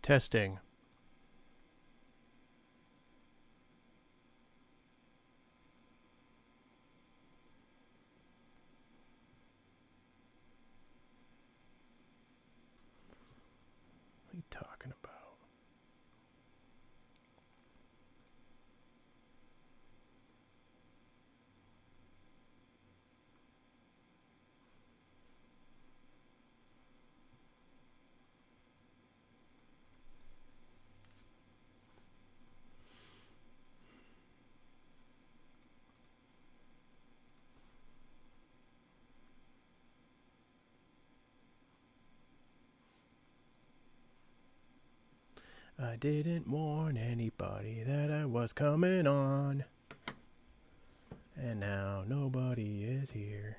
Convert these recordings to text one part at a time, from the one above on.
Testing. What are you talking about? I didn't warn anybody that I was coming on. And now nobody is here.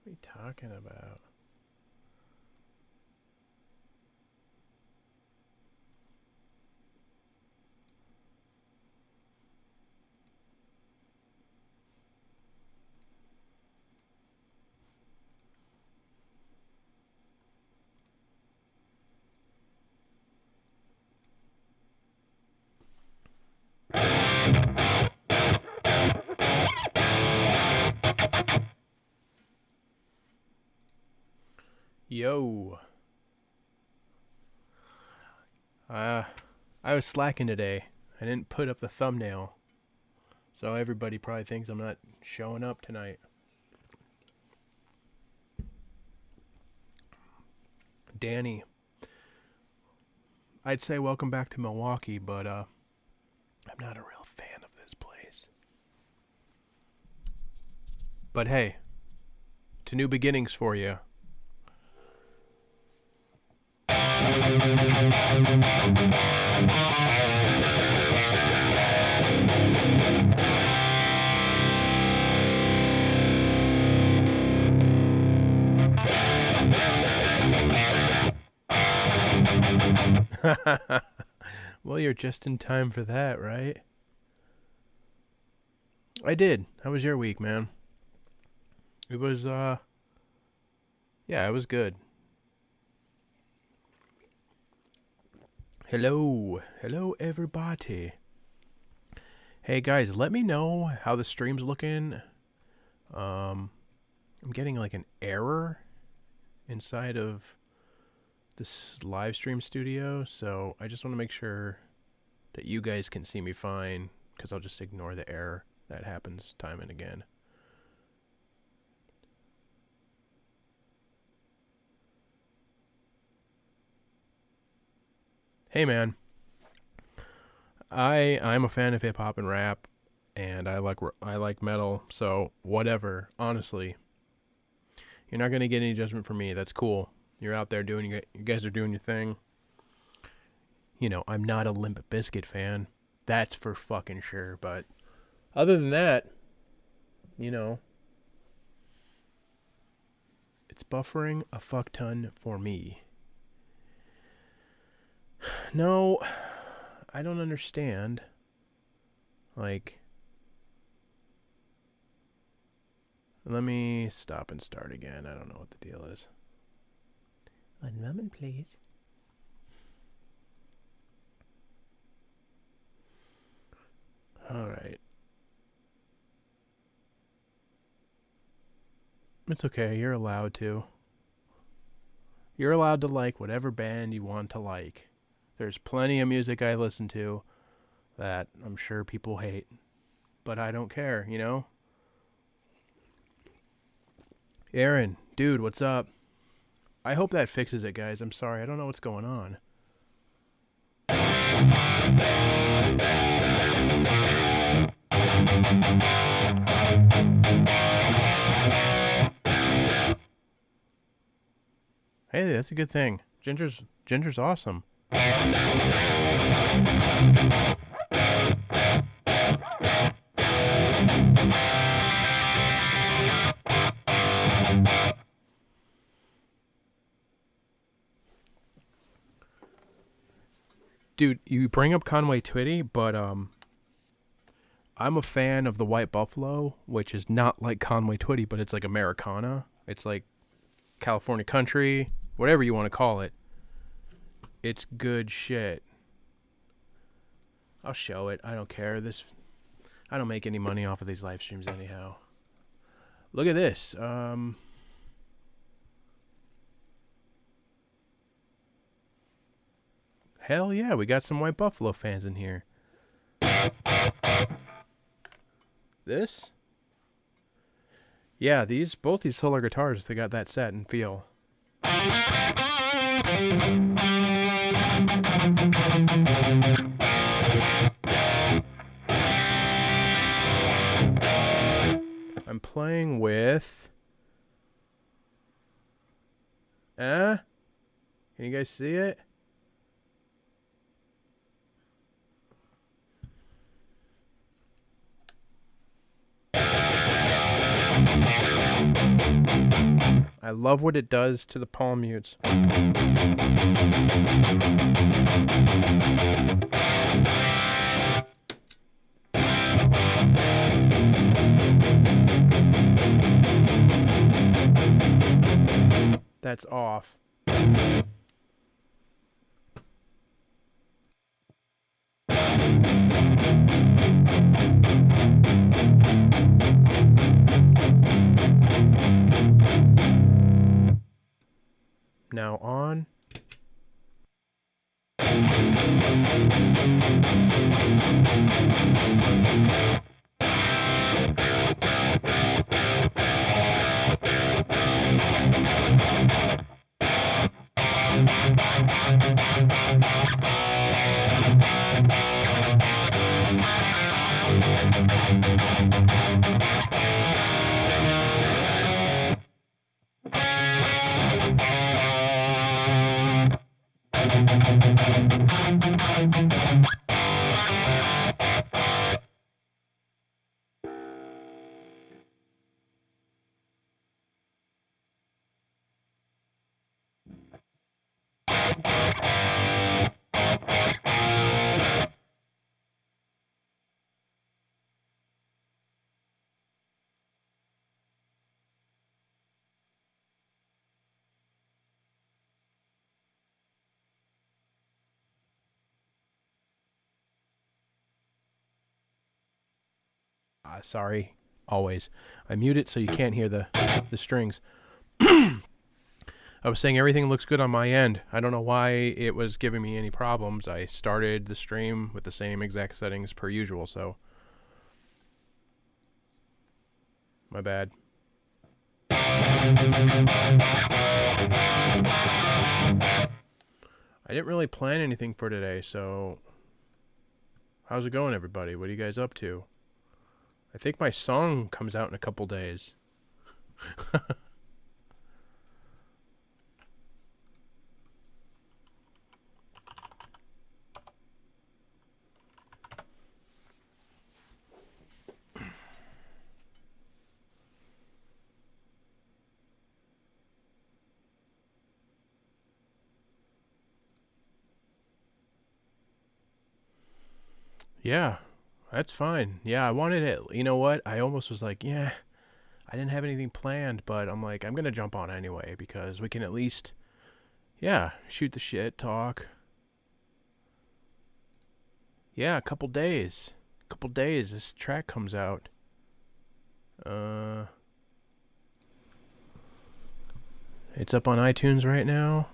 What are you talking about? Yo. I was slacking today. I didn't put up the thumbnail. So everybody probably thinks I'm not showing up tonight. Danny. I'd say welcome back to Milwaukee, but I'm not a real fan of this place. But hey, to new beginnings for you. Well, you're just in time for that, right? I did. How was your week, man? It was, yeah, it was good. Hello. Hello, everybody. Hey, guys, let me know how the stream's looking. I'm getting like an error inside of this live stream studio, so I just want to make sure that you guys can see me fine, because I'll just ignore the error that happens time and again. Hey, man. I'm a fan of hip hop and rap, and I like metal, so whatever. Honestly, you're not gonna get any judgment from me. That's cool. You're out there doing you guys are doing your thing. You know, I'm not a Limp Bizkit fan. That's for fucking sure. But other than that, you know, it's buffering a fuck ton for me. No, I don't understand. Like, let me stop and start again. I don't know what the deal is. One moment, please. All right. It's okay. You're allowed to. You're allowed to like whatever band you want to like. There's plenty of music I listen to that I'm sure people hate, but I don't care, you know? Aaron, dude, what's up? I hope that fixes it, guys. I'm sorry. I don't know what's going on. Hey, that's a good thing. Ginger's awesome. Dude, you bring up Conway Twitty, but I'm a fan of the White Buffalo, which is not like Conway Twitty, but it's like Americana. It's like California country, whatever you want to call it. It's good shit. I'll show it. I don't care. I don't make any money off of these live streams anyhow. Look at this. Hell yeah, we got some White Buffalo fans in here. This? Yeah, both these solar guitars, they got that set and feel. I'm playing with... Can you guys see it? I love what it does to the palm mutes. That's off. Now on. Sorry, always. I mute it so you can't hear the strings. I was saying everything looks good on my end. I don't know why it was giving me any problems. I started the stream with the same exact settings per usual, so my bad. I didn't really plan anything for today, so how's it going, everybody? What are you guys up to? I think my song comes out in a couple days. Yeah, that's fine. Yeah, I wanted it. You know what? I almost was like, yeah, I didn't have anything planned, but I'm like, I'm going to jump on anyway because we can at least, yeah, shoot the shit, talk. Yeah, a couple days. This track comes out. It's up on iTunes right now.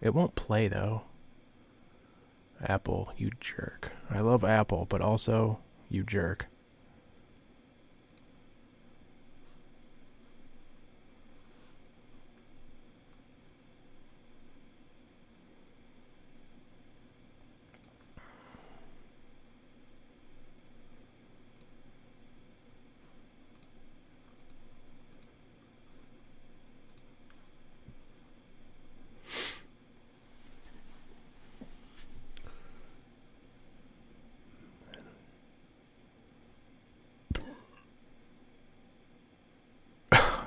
It won't play, though. Apple, you jerk. I love Apple, but also, you jerk.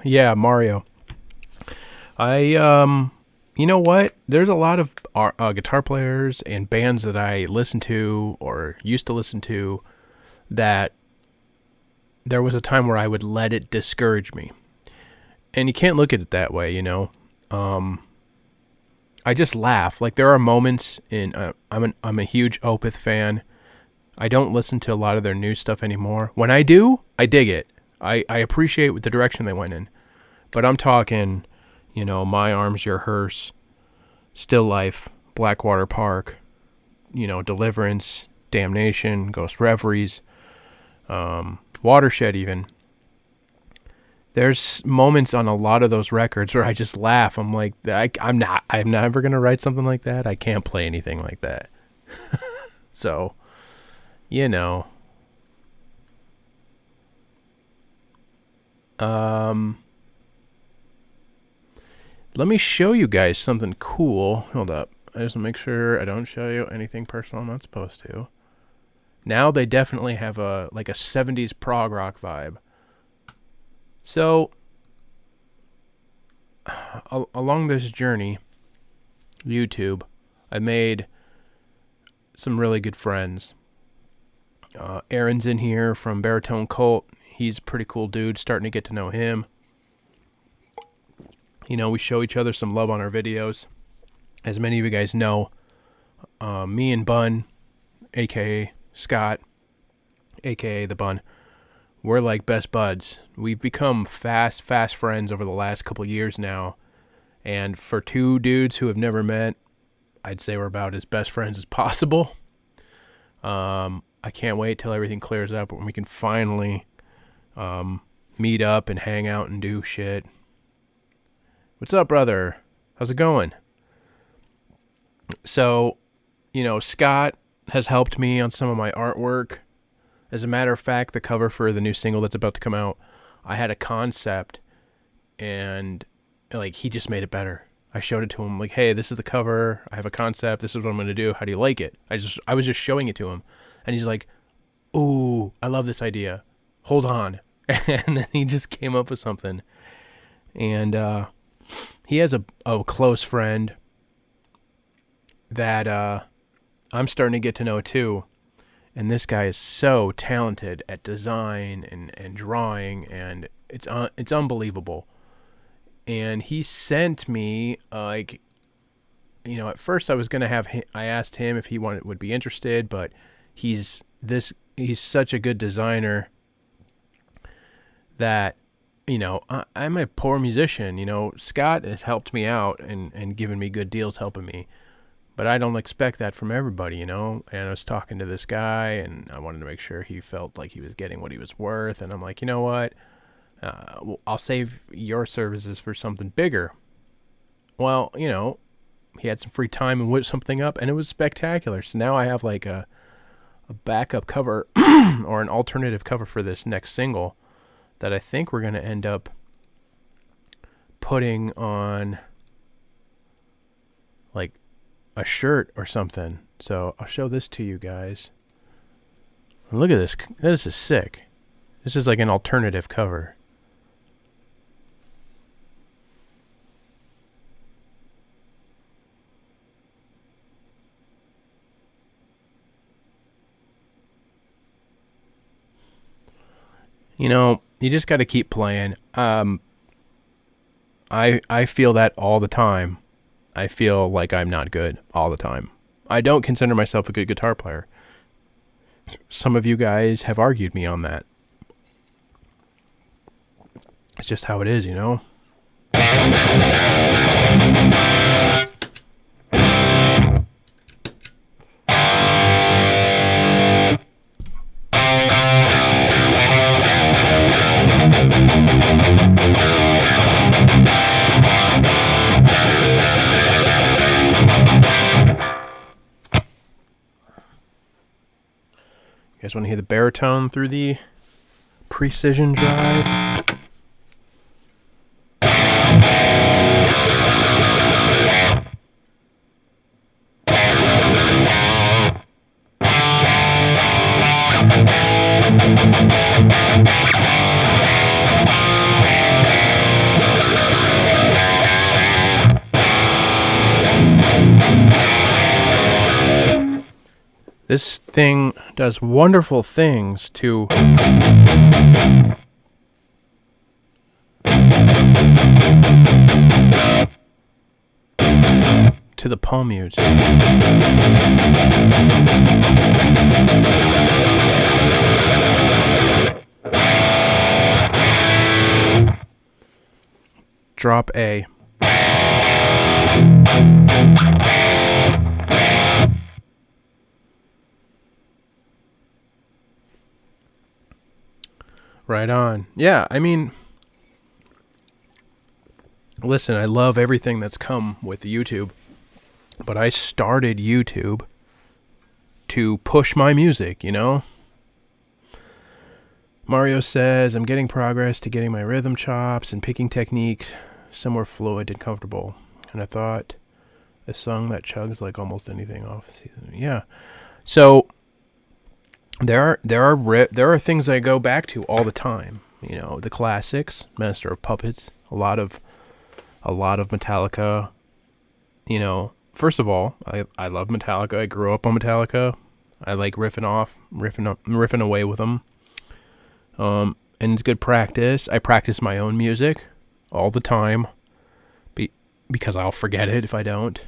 Yeah, Mario. You know what? There's a lot of guitar players and bands that I listen to or used to listen to that there was a time where I would let it discourage me. And you can't look at it that way, you know. I just laugh. Like there are moments in I'm a huge Opeth fan. I don't listen to a lot of their new stuff anymore. When I do, I dig it. I appreciate the direction they went in. But I'm talking, you know, My Arms, Your Hearse, Still Life, Blackwater Park, you know, Deliverance, Damnation, Ghost Reveries, Watershed even. There's moments on a lot of those records where I just laugh. I'm like, I'm never going to write something like that. I can't play anything like that. So, you know. Let me show you guys something cool. Hold up. I just make sure I don't show you anything personal I'm not supposed to. Now they definitely have a 70s prog rock vibe. So, along this journey, YouTube, I made some really good friends. Aaron's in here from Baritone Cult. He's a pretty cool dude. Starting to get to know him. You know, we show each other some love on our videos. As many of you guys know, me and Bun, a.k.a. Scott, a.k.a. the Bun, we're like best buds. We've become fast friends over the last couple years now. And for two dudes who have never met, I'd say we're about as best friends as possible. I can't wait till everything clears up when we can finally meet up and hang out and do shit. What's up, brother? How's it going? So, you know, Scott has helped me on some of my artwork. As a matter of fact, the cover for the new single that's about to come out, I had a concept and like he just made it better. I showed it to him like, hey, this is the cover. I have a concept. This is what I'm going to do. How do you like it? I was just showing it to him and he's like, ooh, I love this idea. Hold on. And then he just came up with something. And, he has a close friend that I'm starting to get to know too. And this guy is so talented at design and drawing, and it's unbelievable. And he sent me like, you know, at first I asked him if he would be interested, but he's such a good designer that, you know, I'm a poor musician. You know, Scott has helped me out and given me good deals helping me. But I don't expect that from everybody, you know. And I was talking to this guy, and I wanted to make sure he felt like he was getting what he was worth. And I'm like, you know what? I'll save your services for something bigger. Well, you know, he had some free time and whipped something up, and it was spectacular. So now I have like a backup cover or an alternative cover for this next single that I think we're going to end up putting on like a shirt or something. So I'll show this to you guys. Look at this. This is sick. This is like an alternative cover. You know, you just got to keep playing. I feel that all the time. I feel like I'm not good all the time. I don't consider myself a good guitar player. Some of you guys have argued me on that. It's just how it is, you know? You guys want to hear the baritone through the Precision drive? This thing does wonderful things to the palm mute. Drop A. Right on. Yeah, I mean, listen, I love everything that's come with YouTube, but I started YouTube to push my music, you know? Mario says, I'm getting progress to getting my rhythm chops and picking technique somewhere fluid and comfortable. And I thought a song that chugs like almost anything off season. Yeah. So there are things I go back to all the time. You know, the classics, Master of Puppets, a lot of Metallica. You know, first of all, I love Metallica. I grew up on Metallica. I like riffing away with them. And it's good practice. I practice my own music all the time because I'll forget it if I don't.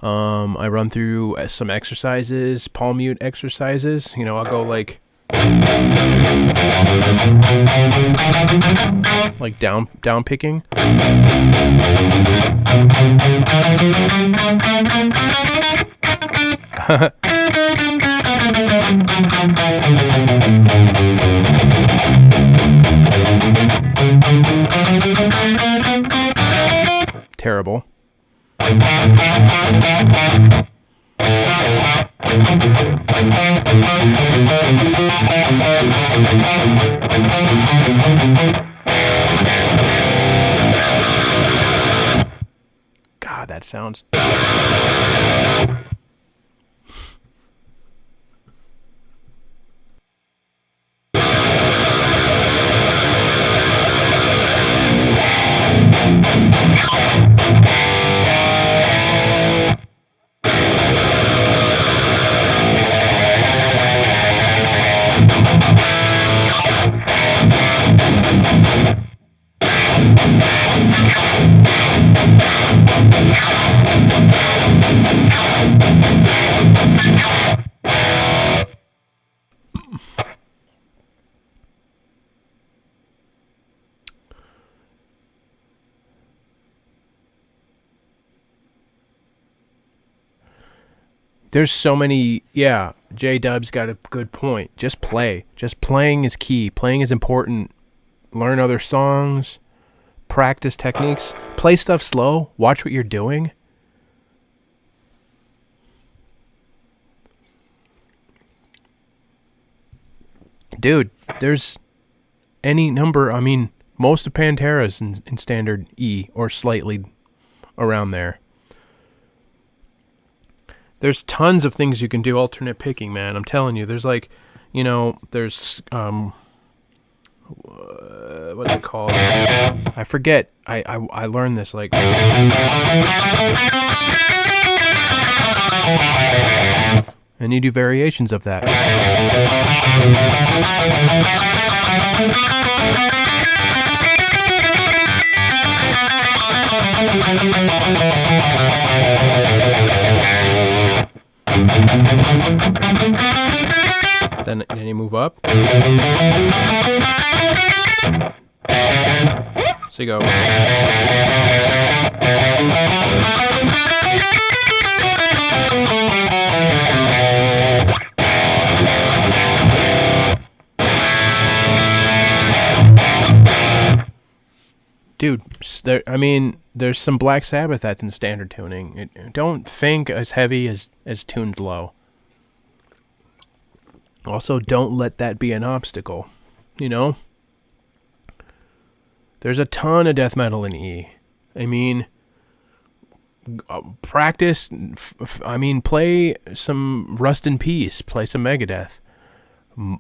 I run through some exercises, palm mute exercises. You know, I'll go like down picking. Terrible. God, that sounds... There's so many, yeah, J-Dub's got a good point. Just play. Just playing is key. Playing is important. Learn other songs. Practice techniques. Play stuff slow. Watch what you're doing. Dude, there's any number, I mean, most of Pantera's in standard E or slightly around there. There's tons of things you can do alternate picking, man. I'm telling you. There's like, you know, there's what's it called? I forget. I learned this like and you do variations of that. Then you move up. So you go. Dude, there's some Black Sabbath that's in standard tuning. Don't think as heavy as tuned low. Also, don't let that be an obstacle. You know? There's a ton of death metal in E. I mean, practice. Play some Rust in Peace. Play some Megadeth.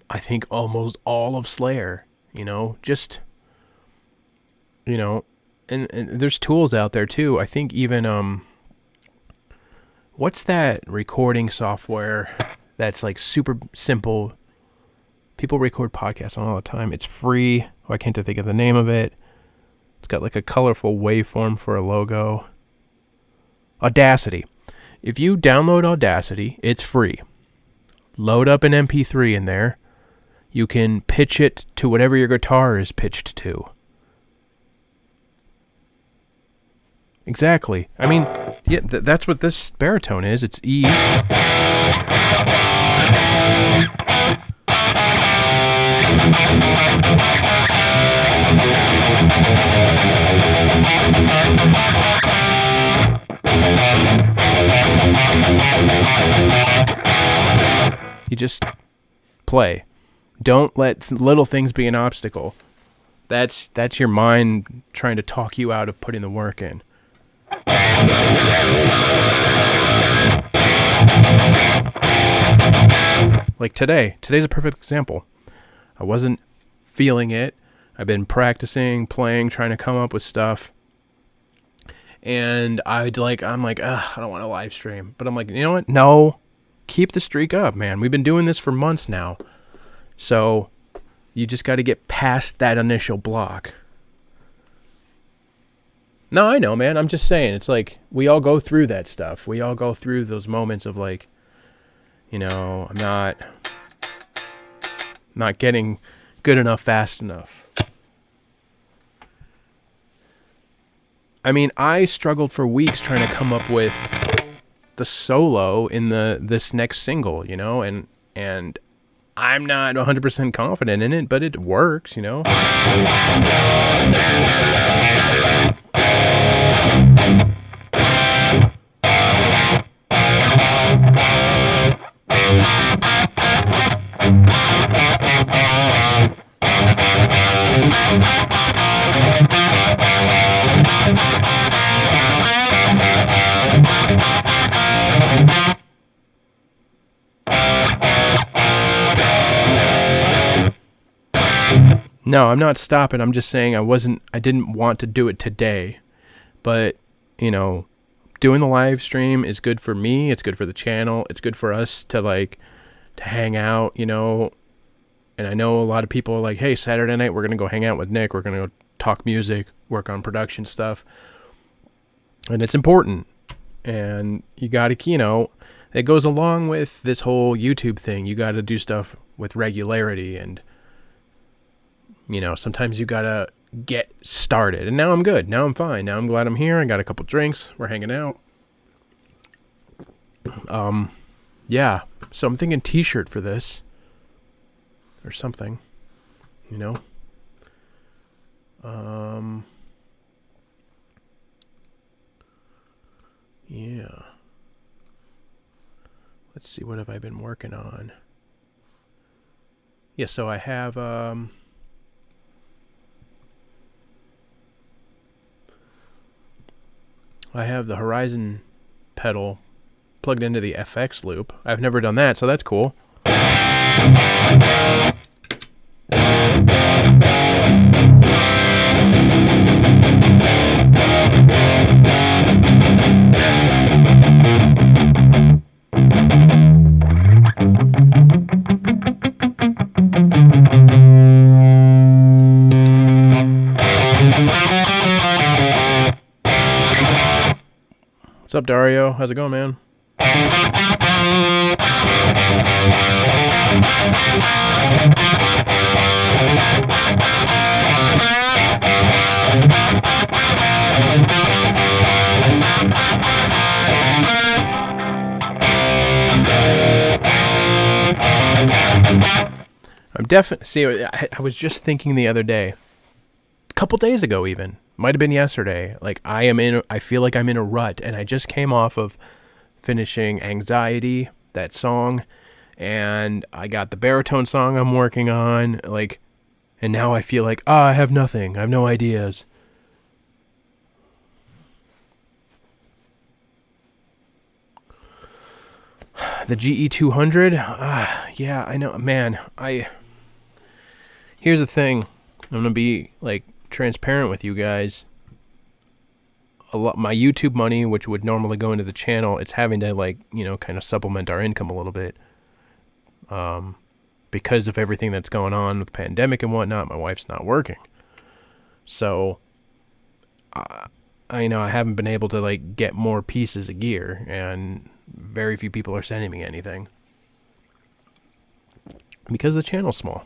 I think almost all of Slayer. You know, just... You know, and there's tools out there too. I think even what's that recording software that's like super simple? People record podcasts on all the time. It's free. Oh, I can't think of the name of it. It's got like a colorful waveform for a logo. Audacity. If you download Audacity, it's free. Load up an MP3 in there. You can pitch it to whatever your guitar is pitched to. Exactly. I mean, yeah, that's what this baritone is. It's E. You just play. Don't let little things be an obstacle. That's your mind trying to talk you out of putting the work in. Like today's a perfect example. I wasn't feeling it. I've been practicing, playing, trying to come up with stuff. And I'm like, I don't want to live stream. But I'm like, you know what? No, keep the streak up, man. We've been doing this for months now. So you just got to get past that initial block. No, I know, man. I'm just saying. It's like we all go through that stuff. We all go through those moments of like, you know, I'm not getting good enough fast enough. I mean, I struggled for weeks trying to come up with the solo in this next single, you know, and I'm not 100% confident in it, but it works, you know. No, I'm not stopping. I'm just saying I didn't want to do it today. But, you know, doing the live stream is good for me. It's good for the channel. It's good for us to hang out, you know. And I know a lot of people are like, hey, Saturday night, we're going to go hang out with Nick. We're going to go talk music, work on production stuff. And it's important. And you got to, you know, it goes along with this whole YouTube thing. You got to do stuff with regularity, and you know, sometimes you gotta get started. And now I'm good. Now I'm fine. Now I'm glad I'm here. I got a couple drinks. We're hanging out. Yeah. So I'm thinking t-shirt for this. Or something. You know? Yeah. Let's see, what have I been working on? Yeah, so I have, the Horizon pedal plugged into the FX loop. I've never done that, so that's cool. What's up, Dario? How's it going, man? definitely see. I was just thinking the other day, a couple days ago, even might have been yesterday. Like I feel like I'm in a rut, and I just came off of finishing Anxiety, that song, and I got the baritone song I'm working on. Like, and now I feel like I have nothing. I have no ideas. The GE200? Yeah, I know, man. Here's the thing. I'm gonna be like transparent with you guys. My YouTube money, which would normally go into the channel, it's having to like, kind of supplement our income a little bit. Because of everything that's going on with the pandemic and whatnot, my wife's not working. So, I haven't been able to like get more pieces of gear, and very few people are sending me anything because the channel's small.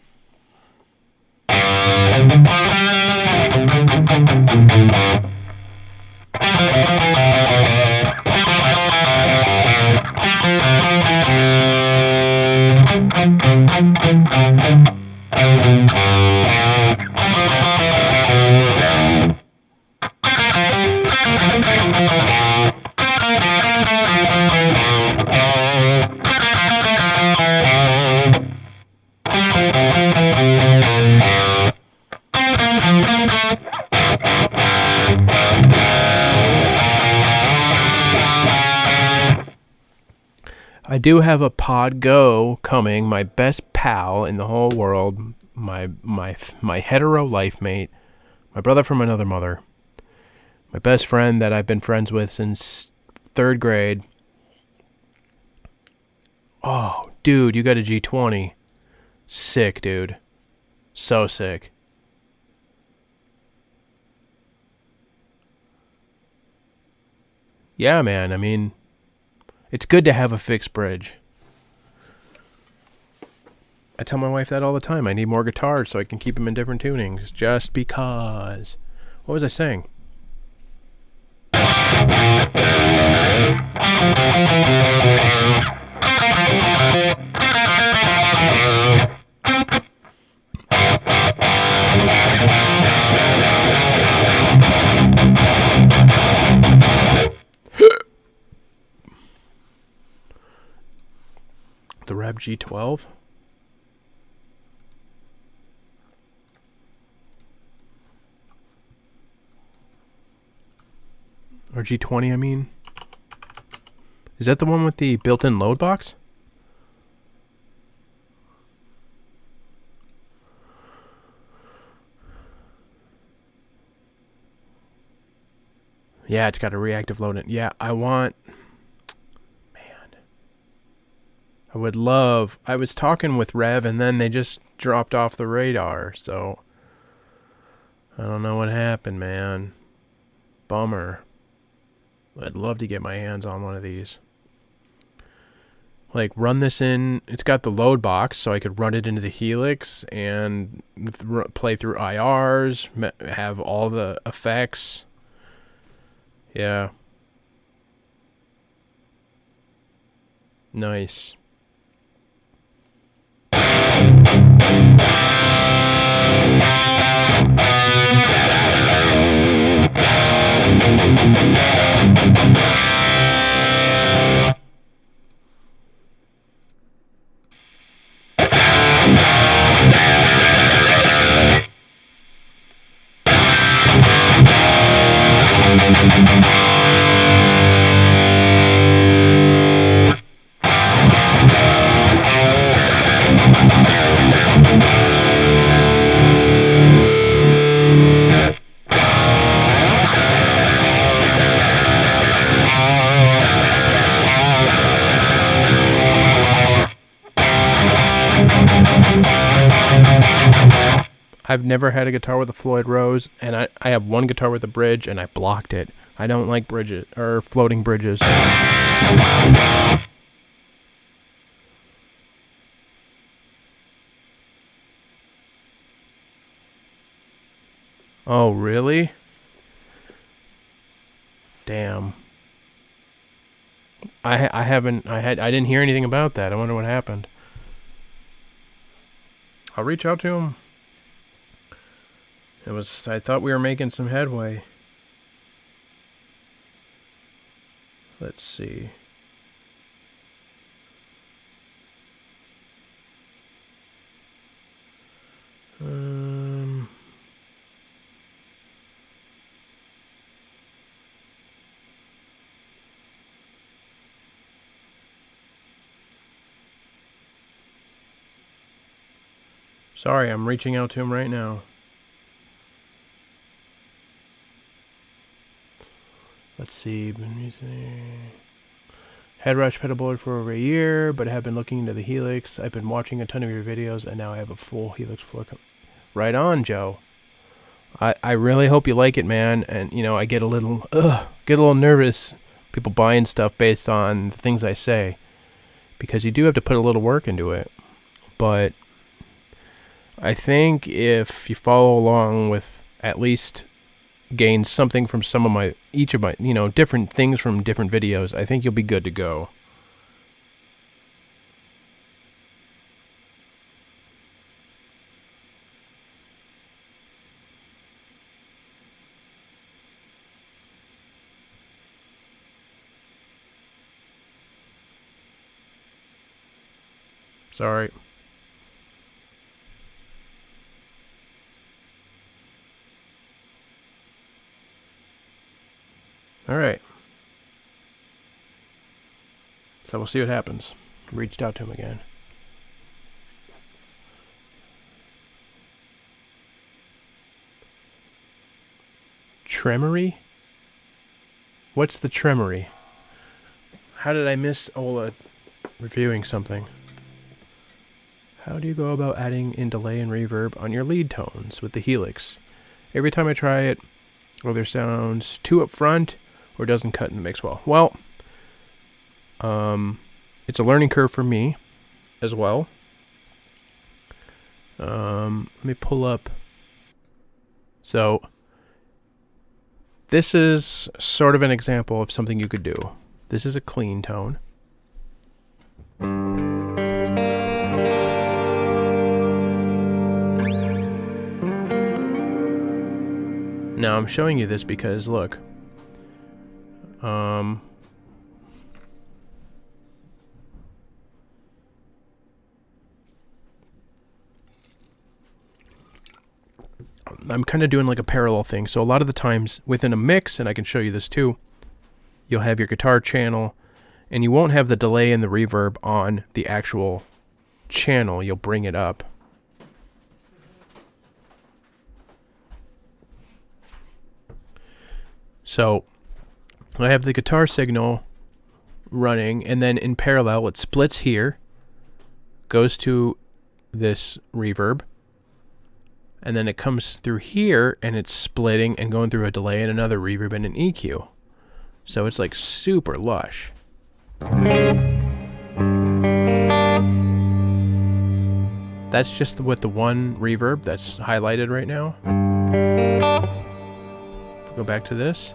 I do have a Pod Go coming, my best pal in the whole world, my hetero life mate, my brother from another mother, my best friend that I've been friends with since 3rd grade. Oh, dude, you got a G20. Sick, dude. So sick. Yeah, man, I mean, it's good to have a fixed bridge. I tell my wife that all the time. I need more guitars so I can keep them in different tunings. Just because. What was I saying? The Rab G12? Or G20, I mean. Is that the one with the built-in load box? Yeah, it's got a reactive load in. Yeah, I want... I would love... I was talking with Rev, and then they just dropped off the radar, so... I don't know what happened, man. Bummer. I'd love to get my hands on one of these. Like, run this in... It's got the load box, so I could run it into the Helix and play through IRs, have all the effects. Yeah. Nice. I've never had a guitar with a Floyd Rose, and I have one guitar with a bridge, and I blocked it. I don't like bridges, or floating bridges. Oh, really? Damn. I didn't hear anything about that. I wonder what happened. I'll reach out to him. I thought we were making some headway. Let's see. Sorry, I'm reaching out to him right now. Let's see. Head rush pedalboard for over a year, but I have been looking into the Helix. I've been watching a ton of your videos, and now I have a full Helix floor. Right on, Joe. I really hope you like it, man. And you know, I get a little nervous. People buying stuff based on the things I say, because you do have to put a little work into it. But I think if you follow along with at least gain something from each of my, different things from different videos, I think you'll be good to go. Sorry. All right. So we'll see what happens. Reached out to him again. Tremory? What's the tremory? How did I miss Ola reviewing something? How do you go about adding in delay and reverb on your lead tones with the Helix? Every time I try it, either sounds too up front or doesn't cut in the mix well. Well, it's a learning curve for me as well. Let me pull up. So this is sort of an example of something you could do. This is a clean tone. Now I'm showing you this because look, I'm kind of doing like a parallel thing. So a lot of the times within a mix, and I can show you this too, you'll have your guitar channel and you won't have the delay and the reverb on the actual channel. You'll bring it up. So I have the guitar signal running, and then in parallel it splits here, goes to this reverb, and then it comes through here and it's splitting and going through a delay and another reverb and an EQ. So it's like super lush. That's just with the one reverb that's highlighted right now. Go back to this.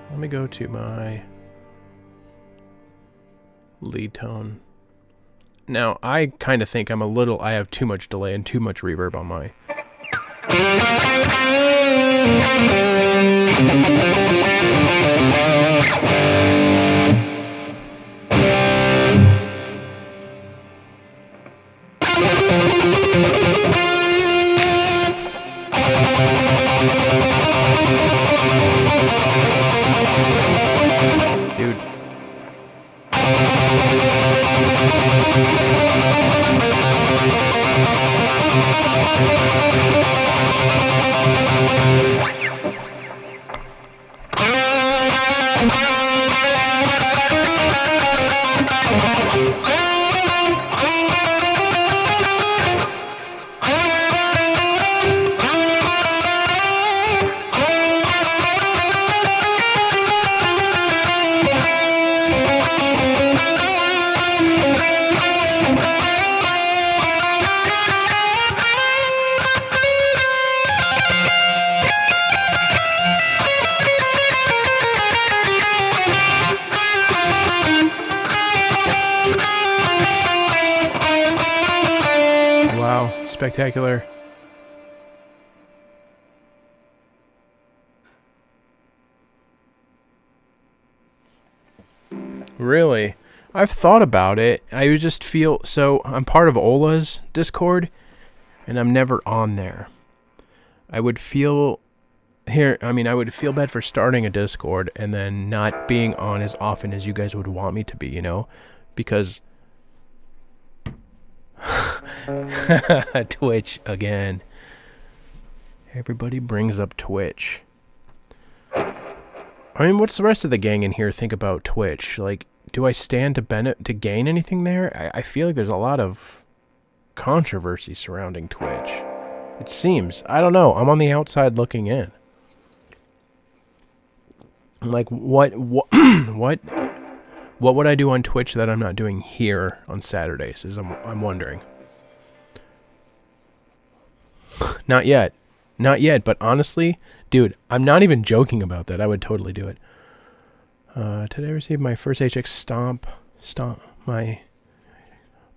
Let me go to my lead tone. Now, I kind of think I have too much delay and too much reverb on my. Dude. spectacular. Really? I've thought about it. I just feel... So, I'm part of Ola's Discord, and I'm never on there. I would feel... I would feel bad for starting a Discord and then not being on as often as you guys would want me to be, you know? Because... Twitch, again. Everybody brings up Twitch. I mean, what's the rest of the gang in here think about Twitch? Like, do I stand to gain anything there? I feel like there's a lot of controversy surrounding Twitch. It seems. I don't know. I'm on the outside looking in. Like, what would I do on Twitch that I'm not doing here on Saturdays? I'm wondering. Not yet. Not yet, but honestly, dude, I'm not even joking about that. I would totally do it. Today I received my first HX stomp, my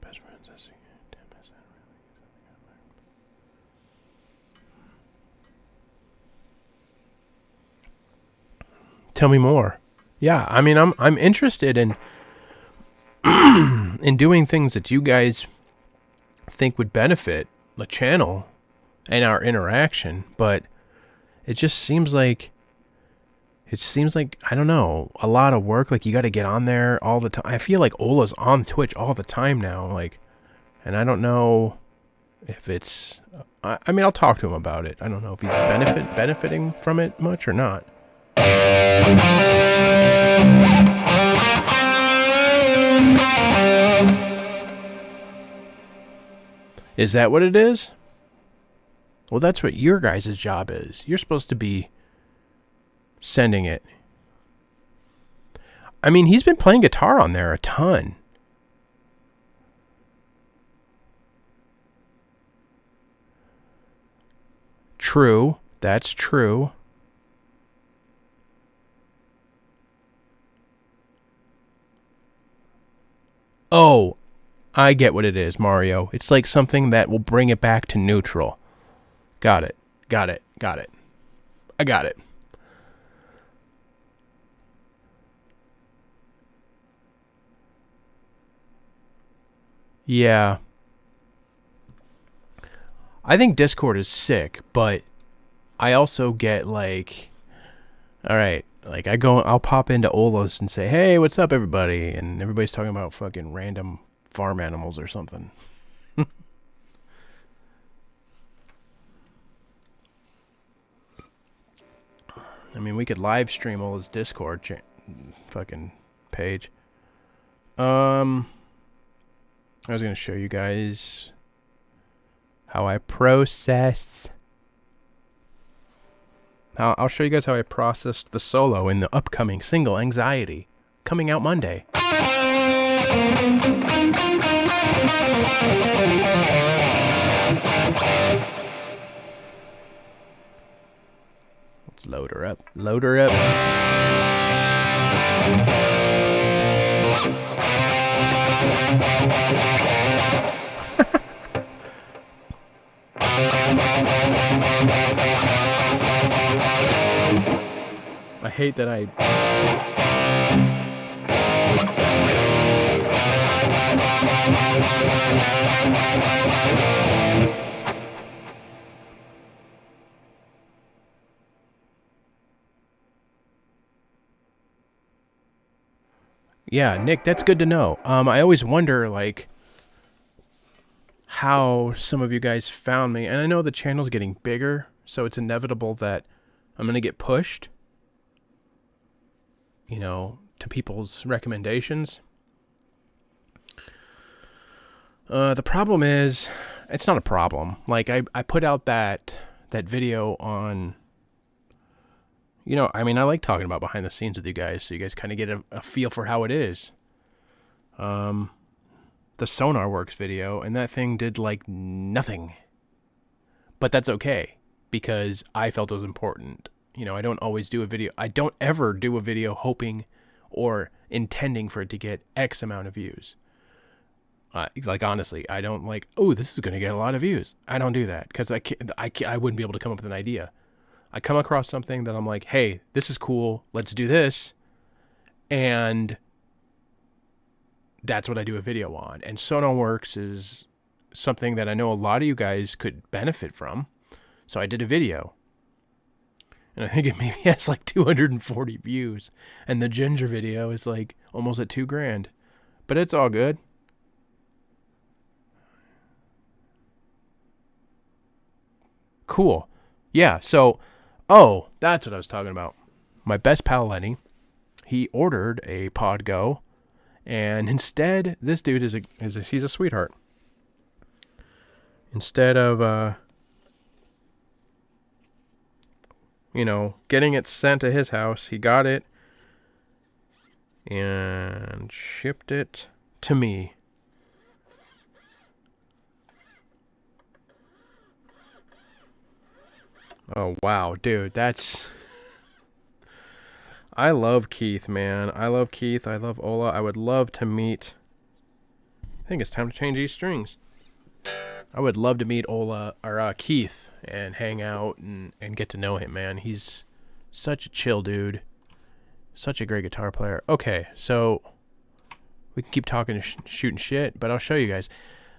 best friends. Tell me more. Yeah, I mean, I'm interested in in doing things that you guys think would benefit the channel and our interaction, but it just seems like I don't know, a lot of work. Like, you got to get on there all the time. I feel like Ola's on Twitch all the time now, like, and I don't know if it's I mean, I'll talk to him about it. I don't know if he's benefiting from it much or not. Is that what it is? Well, that's what your guys' job is. You're supposed to be sending it. I mean, he's been playing guitar on there a ton. True. That's true. Oh, I get what it is, Mario. It's like something that will bring it back to neutral. Got it. Got it. Got it. I got it. Yeah. I think Discord is sick, but I also get like, all right, like I'll pop into Ola's and say, hey, what's up, everybody? And everybody's talking about fucking random farm animals or something. I mean, we could live stream Ola's Discord fucking page. I was going to show you guys how I process. I'll show you guys how I processed the solo in the upcoming single Anxiety, coming out Monday. Let's load her up. Load her up. I hate that I... Yeah, Nick, that's good to know. I always wonder, like, how some of you guys found me. And I know the channel's getting bigger, so it's inevitable that I'm going to get pushed, you know, to people's recommendations. The problem is, it's not a problem. Like, I put out that video on... You know, I mean, I like talking about behind the scenes with you guys, so you guys kind of get a feel for how it is. The Sonar Works video, and that thing did, like, nothing. But that's okay, because I felt it was important. You know, I don't always do a video. I don't ever do a video hoping or intending for it to get X amount of views. Like, honestly, I don't like, oh, this is going to get a lot of views. I don't do that because I wouldn't be able to come up with an idea. I come across something that I'm like, hey, this is cool. Let's do this. And that's what I do a video on. And SonarWorks is something that I know a lot of you guys could benefit from. So I did a video. And I think it maybe has like 240 views. And the ginger video is like almost at $2,000. But it's all good. Cool. Yeah, so, oh, that's what I was talking about. My best pal, Lenny, he ordered a Podgo, and instead, this dude he's a sweetheart. Instead of, getting it sent to his house, he got it and shipped it to me. Oh, wow, dude, that's... I love Keith, man. I love Keith. I love Ola. I would love to meet... I think it's time to change these strings. I would love to meet Ola, or Keith, and hang out and get to know him, man. He's such a chill dude. Such a great guitar player. Okay, so we can keep talking and shooting shit, but I'll show you guys.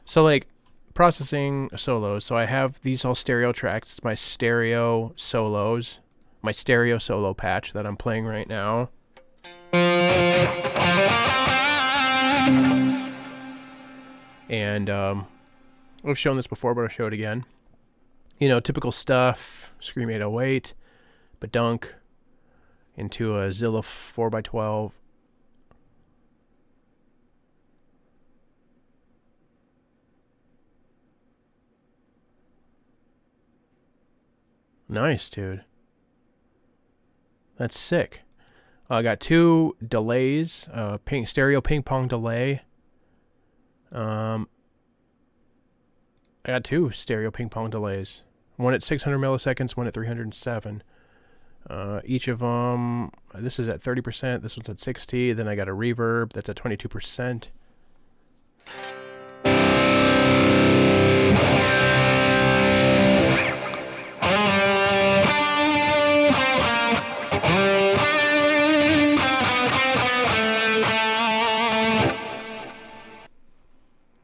So, like, processing solos. So I have these all stereo tracks. It's my stereo solos, my stereo solo patch that I'm playing right now. And I've shown this before, but I'll show it again. Typical stuff. Scream 808, Badunk, into a Zilla 4x12. Nice, dude. That's sick. I got 2 delays, stereo ping pong delay. I got 2 stereo ping pong delays. One at 600 milliseconds, one at 307. Each of them, this is at 30%, this one's at 60. Then I got a reverb that's at 22%.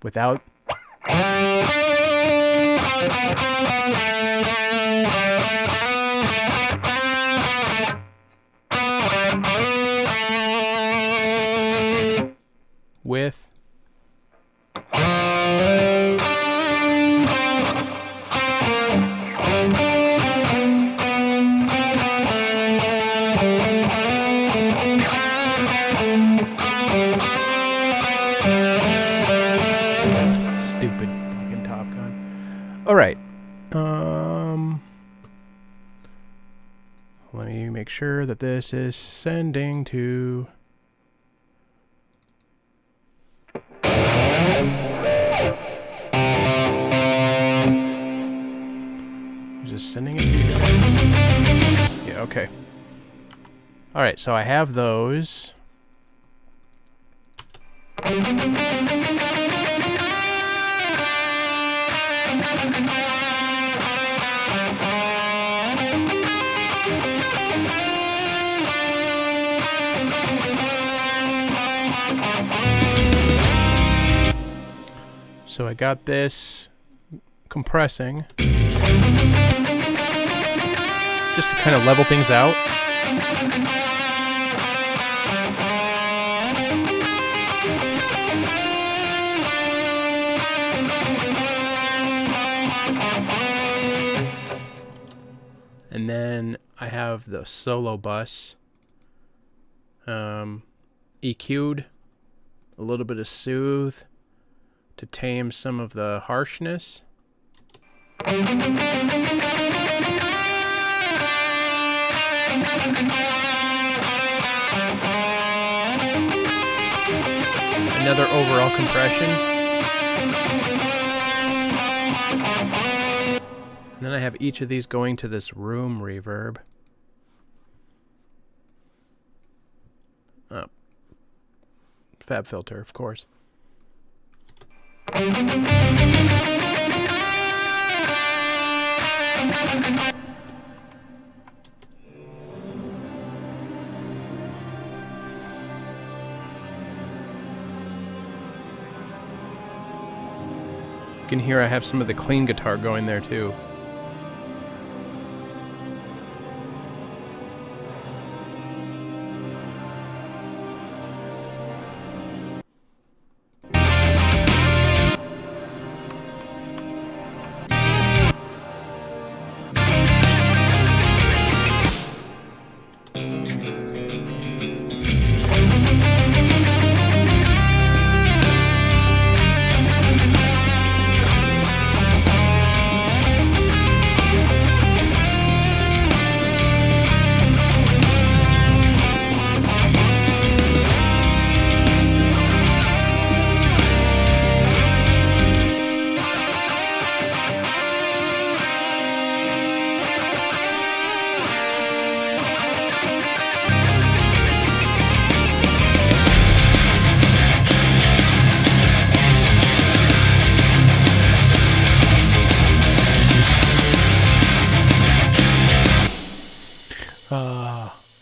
Without with stupid fucking Top Gun. All right. Let me make sure that this is sending to... Just sending it to you guys. Yeah, okay. Alright, so I have those. So I got this compressing just to kind of level things out. And then I have the solo bus EQ'd, a little bit of soothe to tame some of the harshness. Another overall compression. And then I have each of these going to this room reverb. Fab filter, of course. You can hear I have some of the clean guitar going there too.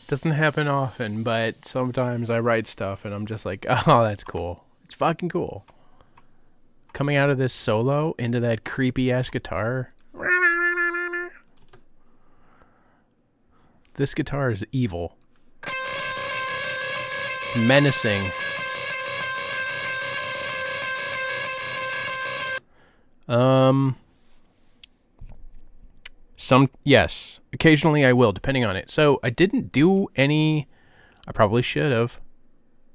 Doesn't happen often, but sometimes I write stuff and I'm just like, oh, that's cool. It's fucking cool. Coming out of this solo into that creepy ass guitar. This guitar is evil. Menacing. Yes, occasionally I will, depending on it. So I didn't do any, I probably should have,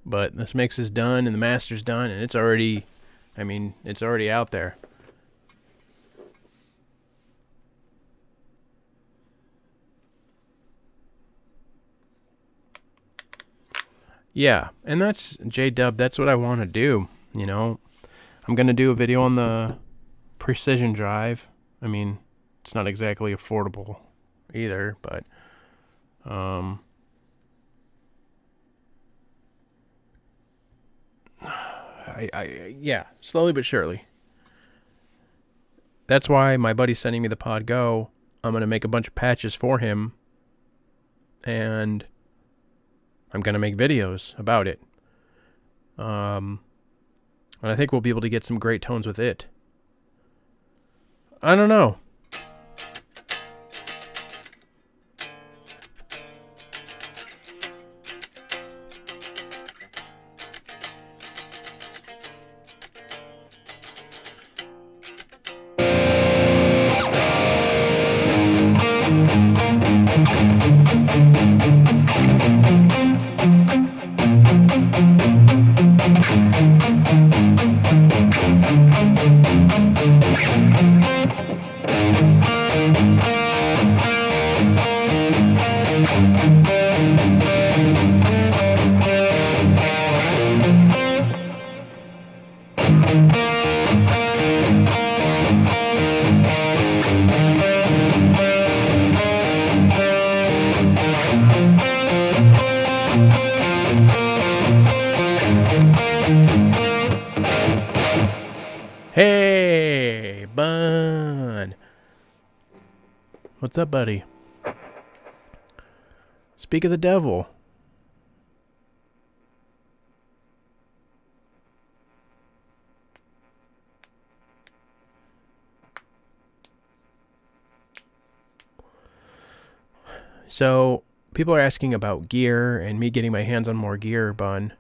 but this mix is done and the master's done and it's already, it's already out there. Yeah, and that's J-Dub, that's what I want to do, you know. I'm going to do a video on the Precision drive. It's not exactly affordable either, but yeah, slowly but surely. That's why my buddy's sending me the Pod Go. I'm going to make a bunch of patches for him, and I'm going to make videos about it. And I think we'll be able to get some great tones with it. I don't know. Hey, Bun. What's up, buddy? Speak of the devil. So, people are asking about gear and me getting my hands on more gear, Bun.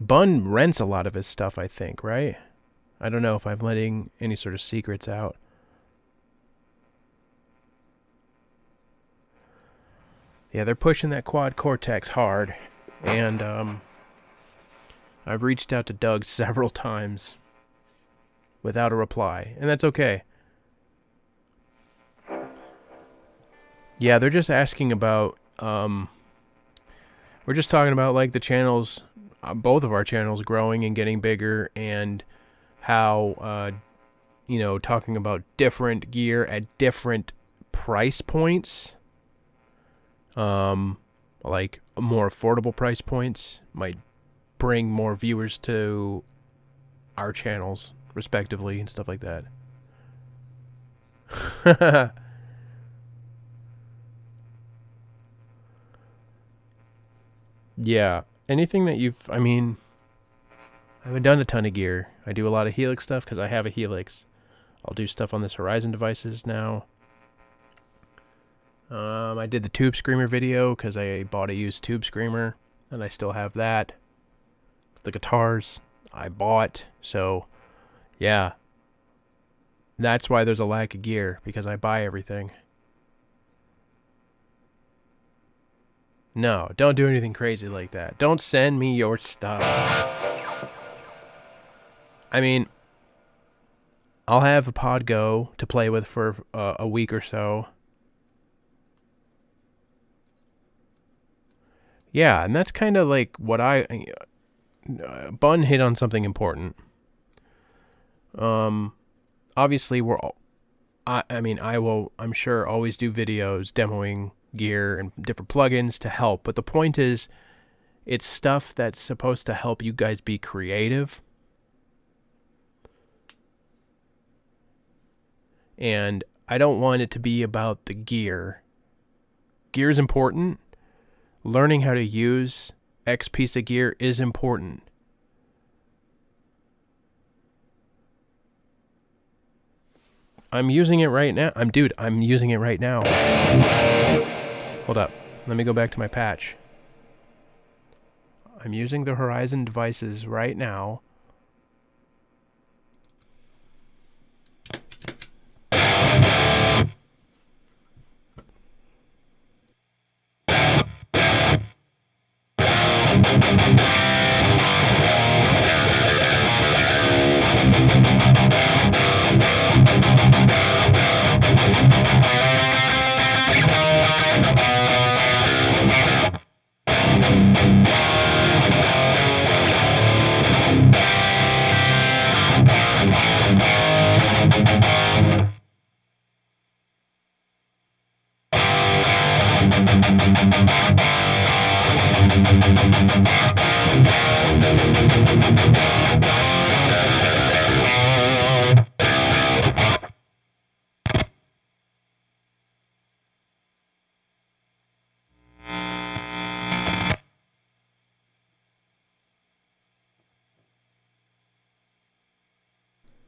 Bun rents a lot of his stuff, I think, right? I don't know if I'm letting any sort of secrets out. Yeah, they're pushing that quad cortex hard, and I've reached out to Doug several times without a reply, and that's okay. Yeah, they're just asking about, we're just talking about like the channels, both of our channels growing and getting bigger, and how, talking about different gear at different price points, like more affordable price points might bring more viewers to our channels, respectively, and stuff like that. Yeah, anything that I mean, I haven't done a ton of gear. I do a lot of Helix stuff because I have a Helix. I'll do stuff on this Horizon devices now. I did the Tube Screamer video because I bought a used Tube Screamer, and I still have that. The guitars I bought, so yeah. That's why there's a lack of gear, because I buy everything. No, don't do anything crazy like that. Don't send me your stuff. I mean, I'll have a Podgo to play with for a week or so. Yeah, and that's kind of like what Bun hit on something important. Obviously, I'm sure always do videos demoing gear and different plugins to help, but the point is, it's stuff that's supposed to help you guys be creative. And I don't want it to be about the gear. Gear is important. Learning how to use X piece of gear is important. I'm using it right now. I'm using it right now. Hold up. Let me go back to my patch. I'm using the Horizon devices right now.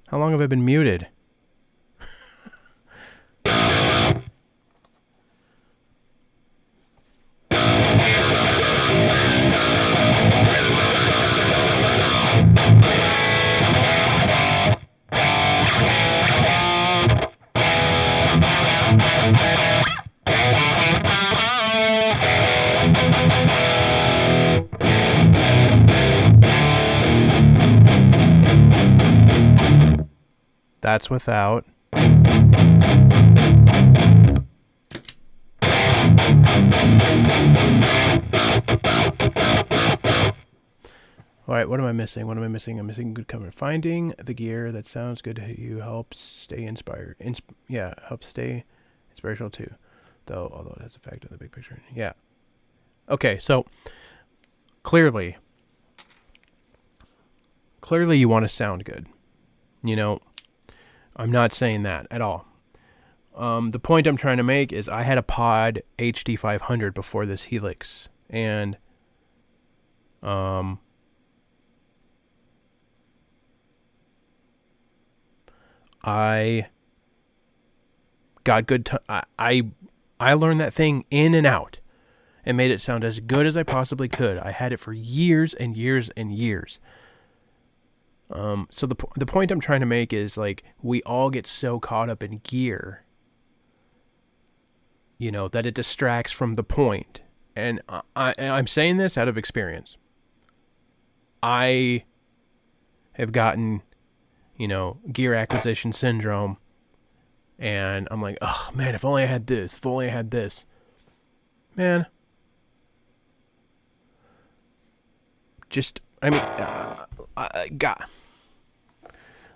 How long have I been muted? That's without. Alright, what am I missing? I'm missing good cover. Finding the gear that sounds good to you helps stay inspired. Helps stay inspirational too. Although it has effect on the big picture. Yeah. Okay, so clearly you want to sound good. You know, I'm not saying that at all. The point I'm trying to make is I had a Pod HD 500 before this Helix, and I got good. I learned that thing in and out, and made it sound as good as I possibly could. I had it for years and years and years. So the point I'm trying to make is, like, we all get so caught up in gear, you know, that it distracts from the point. And I'm saying this out of experience. I have gotten, you know, gear acquisition syndrome, and I'm like, oh man, if only I had this, if only I had this. Man, just, I mean, God,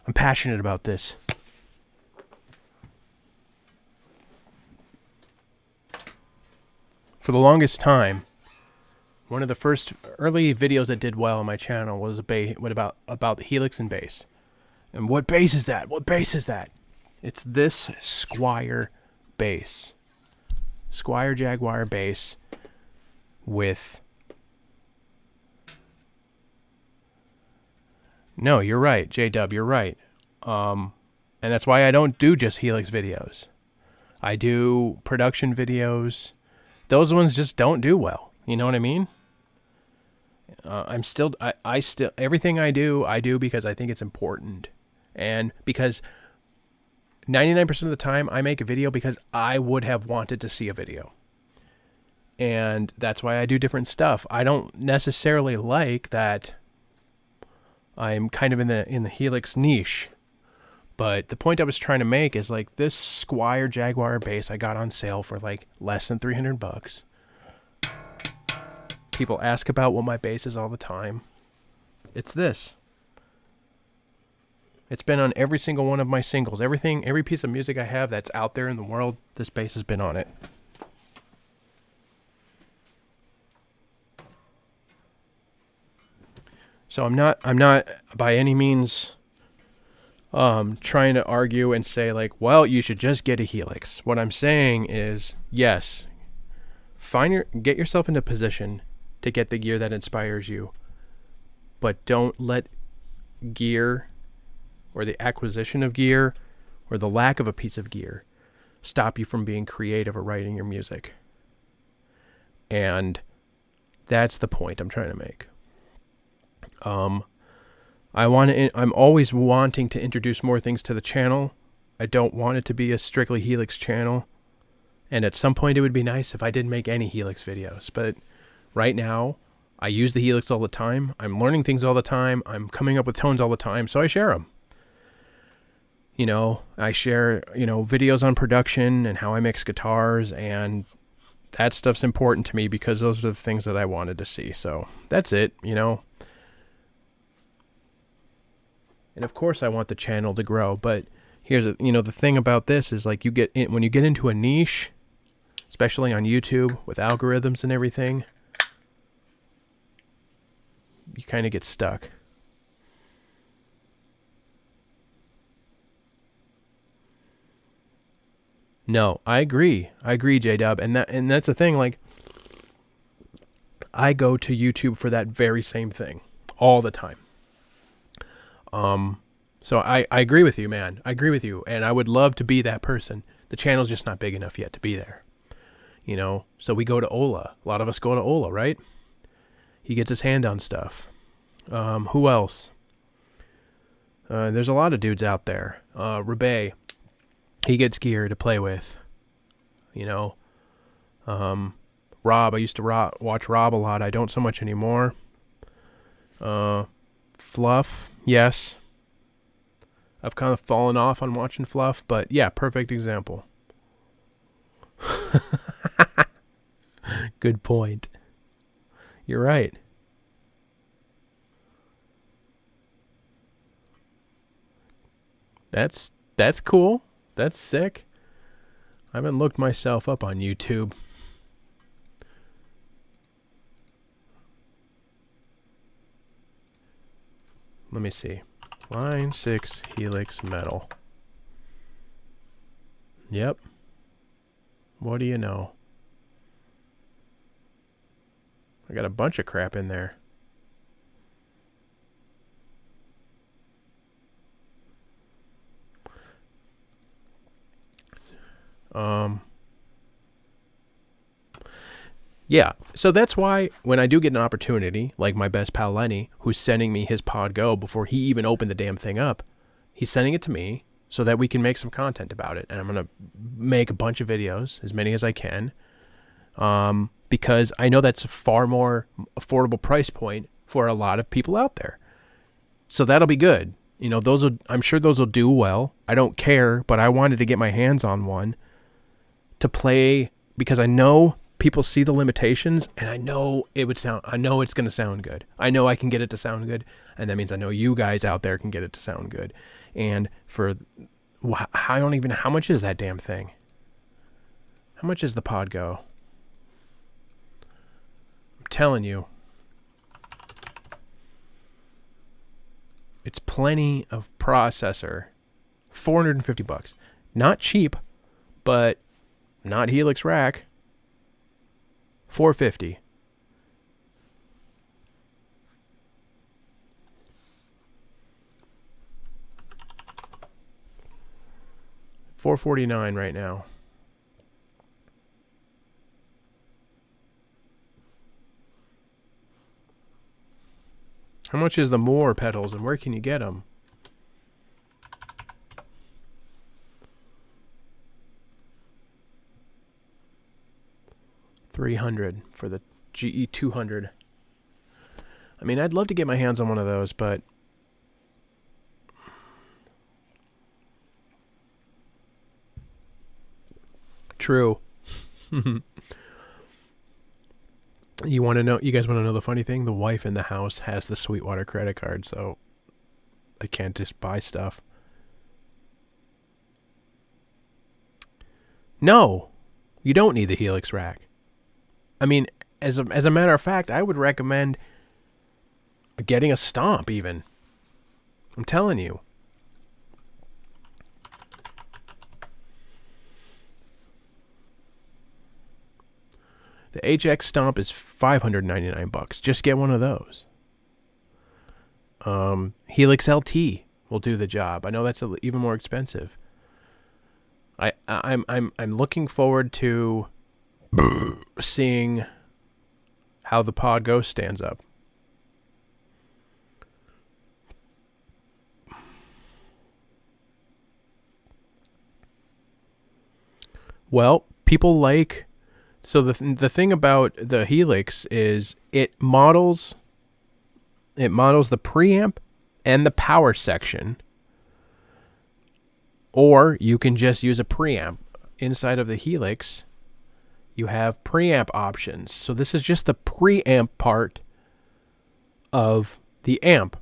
I'm passionate about this. For the longest time, One of the first early videos that did well on my channel was about Helix and bass. And what bass is that? What bass is that? It's this Squier bass. Squier Jaguar bass with... No, you're right, J-Dub, you're right. And that's why I don't do just Helix videos. I do production videos. Those ones just don't do well. You know what I mean? I still, everything I do because I think it's important. And because 99% of the time I make a video because I would have wanted to see a video. And that's why I do different stuff. I don't necessarily like that I'm kind of in the Helix niche. But the point I was trying to make is like this Squier Jaguar bass I got on sale for like less than $300. People ask about what my bass is all the time. It's this. It's been on every single one of my singles. Every piece of music I have that's out there in the world, this bass has been on it. So I'm not by any means trying to argue and say like, well, you should just get a Helix. What I'm saying is, yes, get yourself into position to get the gear that inspires you, but don't let gear or the acquisition of gear or the lack of a piece of gear stop you from being creative or writing your music. And that's the point I'm trying to make. I'm always wanting to introduce more things to the channel. I don't want it to be a strictly Helix channel. And at some point it would be nice if I didn't make any Helix videos. But right now, I use the Helix all the time. I'm learning things all the time. I'm coming up with tones all the time, so I share them. You know, I share, videos on production and how I mix guitars, and that stuff's important to me because those are the things that I wanted to see. So that's it, And of course I want the channel to grow, but here's the thing about this is like when you get into a niche, especially on YouTube with algorithms and everything, you kind of get stuck. No, I agree, J-Dub, and that's the thing. Like, I go to YouTube for that very same thing all the time. So I agree with you, man. I agree with you, and I would love to be that person. The channel's just not big enough yet to be there. So we go to Ola. A lot of us go to Ola, right? He gets his hand on stuff. Who else? There's a lot of dudes out there. Rebay, he gets gear to play with. Rob, I used to watch Rob a lot. I don't so much anymore. Fluff, yes. I've kind of fallen off on watching Fluff, but yeah, perfect example. Good point. You're right. That's cool. That's sick. I haven't looked myself up on YouTube. Let me see. Line 6 Helix metal. Yep. What do you know? I got a bunch of crap in there. Yeah, so that's why when I do get an opportunity, like my best pal Lenny, who's sending me his Pod Go before he even opened the damn thing up, he's sending it to me so that we can make some content about it. And I'm going to make a bunch of videos, as many as I can, because I know that's a far more affordable price point for a lot of people out there. So that'll be good. I'm sure those will do well. I don't care, but I wanted to get my hands on one to play because I know people see the limitations, and I know it's going to sound good. I know I can get it to sound good, and that means I know you guys out there can get it to sound good. And I don't even know, how much is that damn thing? How much is the Pod Go? I'm telling you. It's plenty of processor. $450. Not cheap, but not Helix rack. $450. $449 right now. How much is the more pedals and where can you get them? $300 for the GE 200. I mean, I'd love to get my hands on one of those, but true. You want to know? You guys want to know the funny thing? The wife in the house has the Sweetwater credit card, so I can't just buy stuff. No, you don't need the Helix rack. I mean, as a matter of fact, I would recommend getting a Stomp even. I'm telling you. The HX Stomp is $599. Just get one of those. Helix LT will do the job. I know that's even more expensive. I'm looking forward to seeing how the Pod Ghost stands up. Well, people like... So the thing about the Helix is it models the preamp and the power section. Or you can just use a preamp. Inside of the Helix, you have preamp options. So this is just the preamp part of the amp.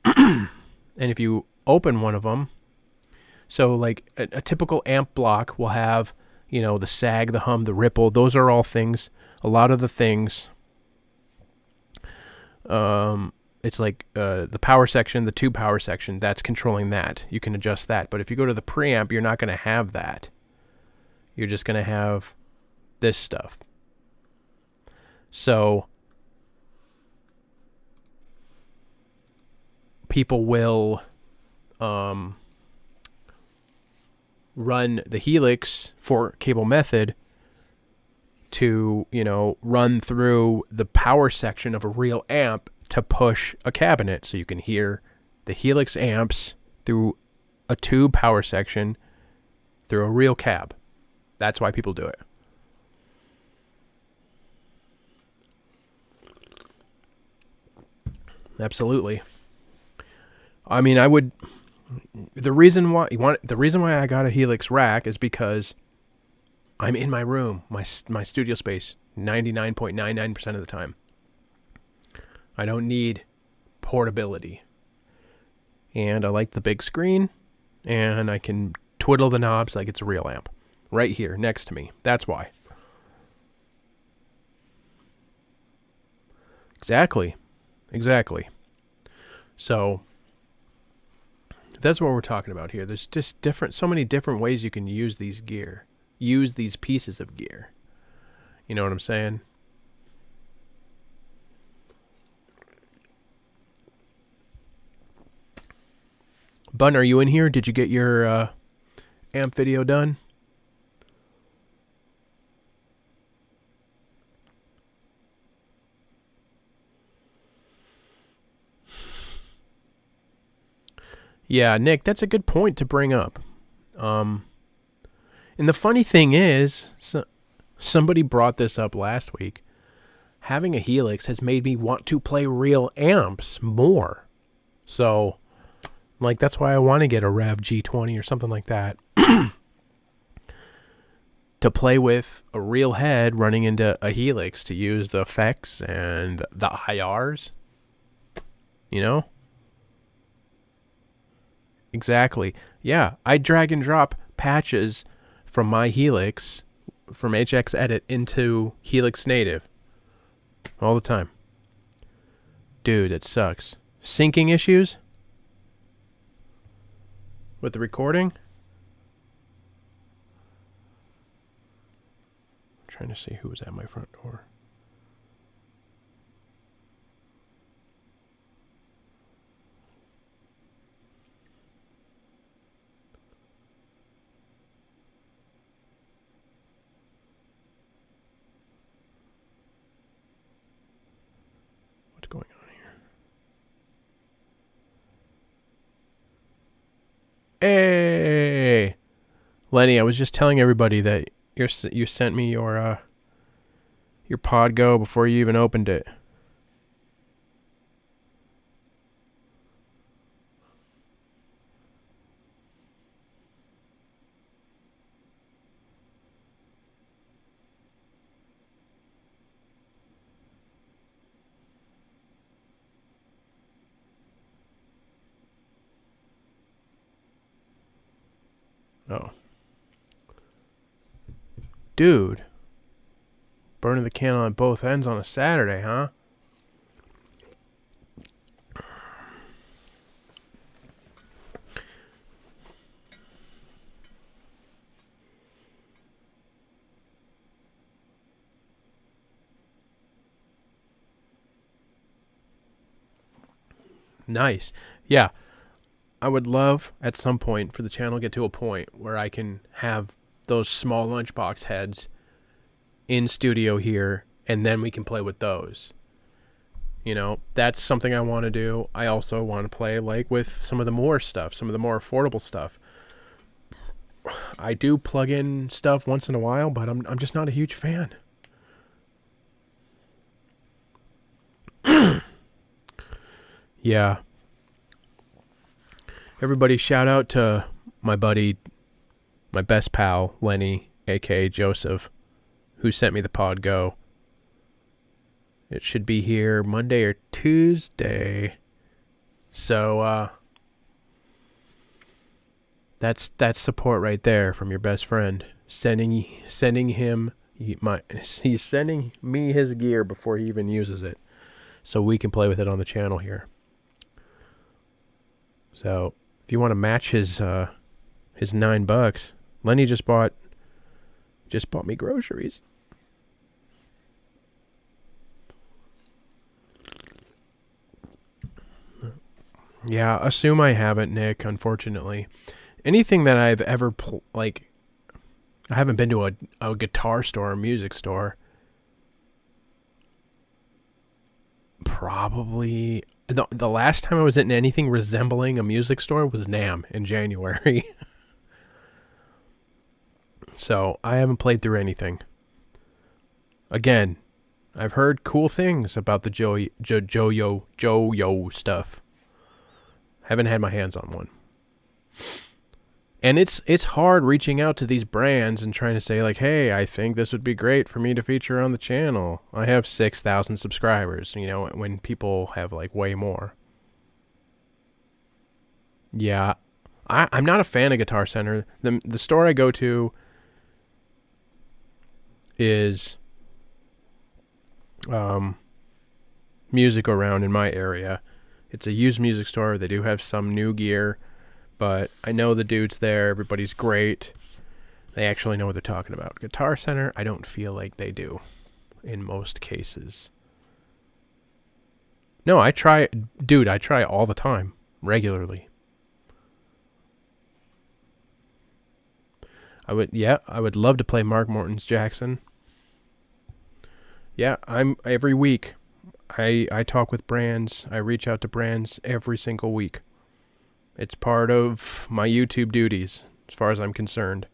And if you open one of them, so like a typical amp block will have, you know, the sag, the hum, the ripple. Those are all things. A lot of the things. It's like the power section, the tube power section. That's controlling that. You can adjust that. But if you go to the preamp, you're not going to have that. You're just going to have this stuff. So people will run the Helix for cable method to, you know, run through the power section of a real amp to push a cabinet. So you can hear the Helix amps through a tube power section through a real cab. That's why people do it. Absolutely. I mean, I would... The reason why I got a Helix rack is because I'm in my room, my studio space, 99.99% of the time. I don't need portability. And I like the big screen, and I can twiddle the knobs like it's a real amp. Right here, next to me. That's why. Exactly. So... that's what we're talking about here. There's just so many different ways you can use these pieces of gear. You know what I'm saying? Bun, are you in here? Did you get your amp video done? Yeah, Nick, that's a good point to bring up. And the funny thing is, somebody brought this up last week. Having a Helix has made me want to play real amps more. So, like, that's why I want to get a Rev G20 or something like that. To play with a real head running into a Helix to use the effects and the IRs. You know? Exactly. Yeah, I drag and drop patches from my Helix, from HX Edit, into Helix Native. All the time. Dude, that sucks. Syncing issues? With the recording? I'm trying to see who was at my front door. What's going on here? Hey! Lenny, I was just telling everybody that you sent me your Podgo before you even opened it. Oh. Dude. Burning the candle on both ends on a Saturday, huh? Nice. Yeah. I would love at some point for the channel to get to a point where I can have those small lunchbox heads in studio here, and then we can play with those. You know, that's something I want to do. I also want to play like with some of the more stuff, some of the more affordable stuff. I do plug in stuff once in a while, but I'm just not a huge fan. Yeah. Everybody shout out to my buddy, my best pal, Lenny, aka Joseph, who sent me the Podgo. It should be here Monday or Tuesday. So, that's support right there from your best friend. Sending him he's sending me his gear before he even uses it, so we can play with it on the channel here. So if you want to match his $9, Lenny just bought me groceries. Yeah, assume I haven't, Nick, unfortunately. Anything that I've ever I haven't been to a guitar store or music store. Probably the last time I was in anything resembling a music store was NAMM in January. So I haven't played through anything. Again, I've heard cool things about the Joyo stuff. Haven't had my hands on one. And it's hard reaching out to these brands and trying to say like, hey, I think this would be great for me to feature on the channel. I have 6,000 subscribers, you know, when people have like way more. Yeah, I'm not a fan of Guitar Center. The store I go to is Music Around in my area. It's a used music store. They do have some new gear, but I know the dudes there. Everybody's great. They actually know what they're talking about. Guitar Center, I don't feel like they do in most cases. No, I try all the time, regularly. I would love to play Mark Morton's Jackson. Yeah, I'm every week. I talk with brands. I reach out to brands every single week. It's part of my YouTube duties, as far as I'm concerned.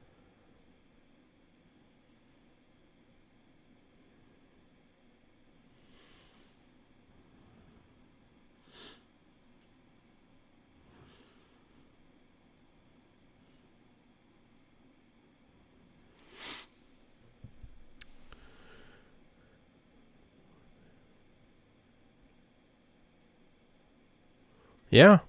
Yeah.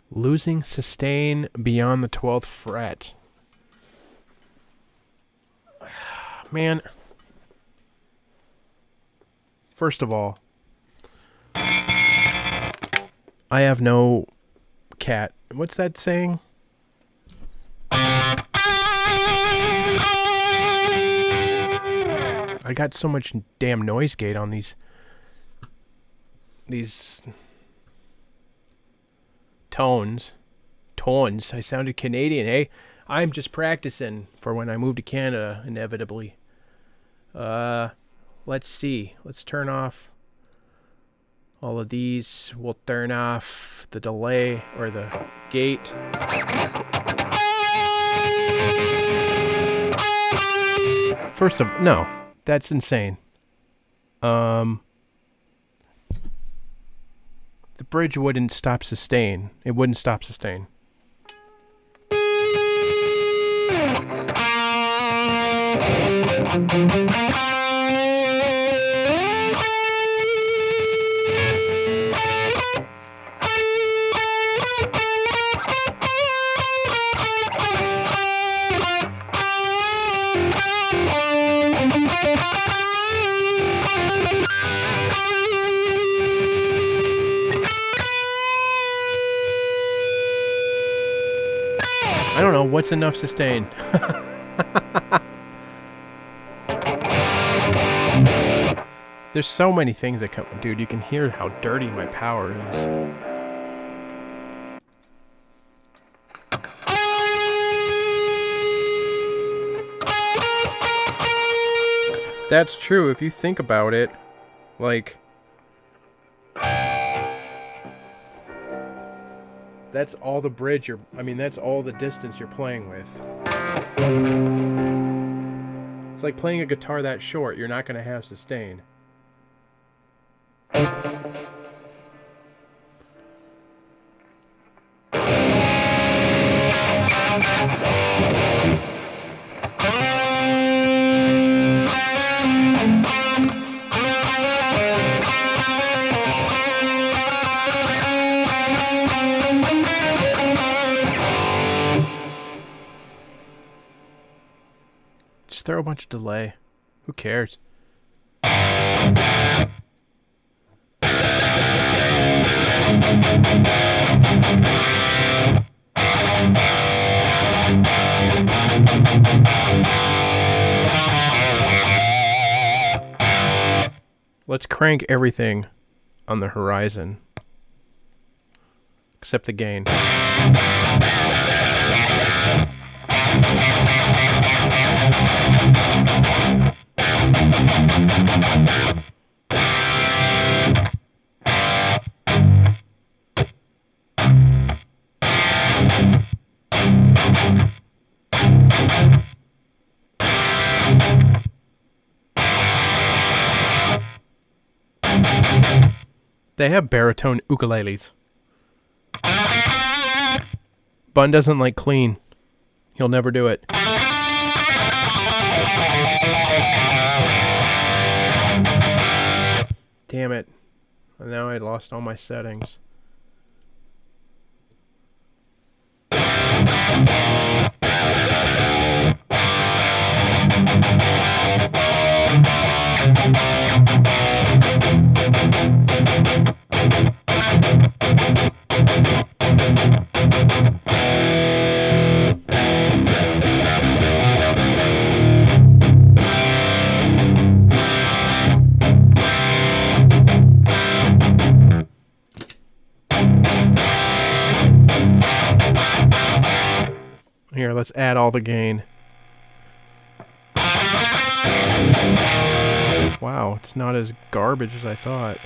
Losing sustain beyond the 12th fret. Man. First of all, I have no cat. What's that saying? I got so much damn noise gate on these tones. I sounded Canadian, eh? I'm just practicing for when I move to Canada, inevitably. Let's see. Let's turn off all of these. We'll turn off the delay or the gate. First of no, that's insane. The bridge wouldn't stop sustain. It wouldn't stop sustain. I don't know, what's enough sustain? There's so many things that come... Dude, you can hear how dirty my power is. That's true, if you think about it. Like... That's all the bridge you're... I mean, that's all the distance you're playing with. It's like playing a guitar that short. You're not going to have sustain. Throw a bunch of delay. Who cares? Let's crank everything on the horizon. Except the gain. They have baritone ukuleles. Bun doesn't like clean. He'll never do it. Damn it. Now I lost all my settings. Here, let's add all the gain. Wow, it's not as garbage as I thought.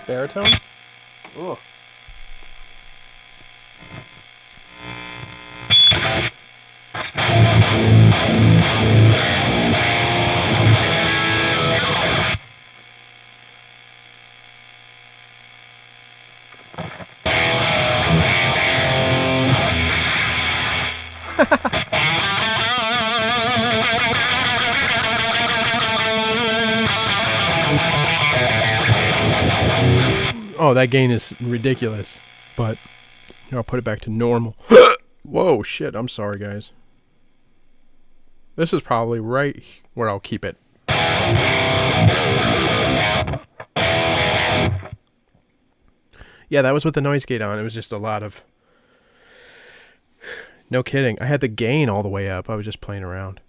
Baritone? Ugh. Oh, that gain is ridiculous, but I'll put it back to normal. Whoa, shit, I'm sorry, guys. This is probably right where I'll keep it. Yeah, that was with the noise gate on. It was just a lot of... No kidding. I had the gain all the way up. I was just playing around.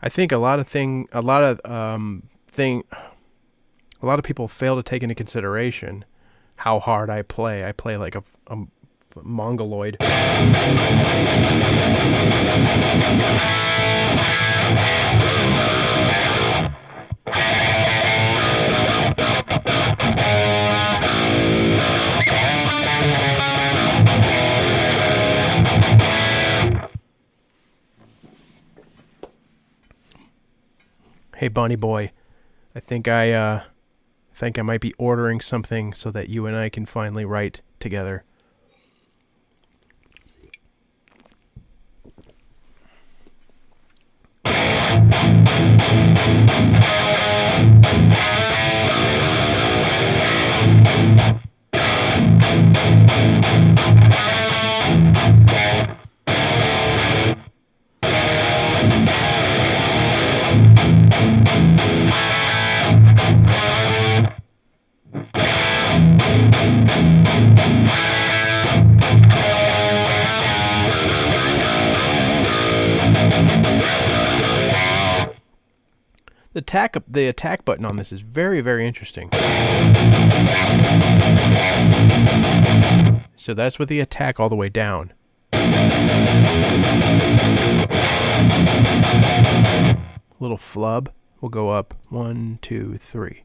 I think a lot of people fail to take into consideration how hard I play. I play like a mongoloid. Hey, Bunny Boy, I think I might be ordering something so that you and I can finally write together. The attack button on this is very, very interesting. So that's with the attack all the way down. Little flub will go up 1, 2, 3.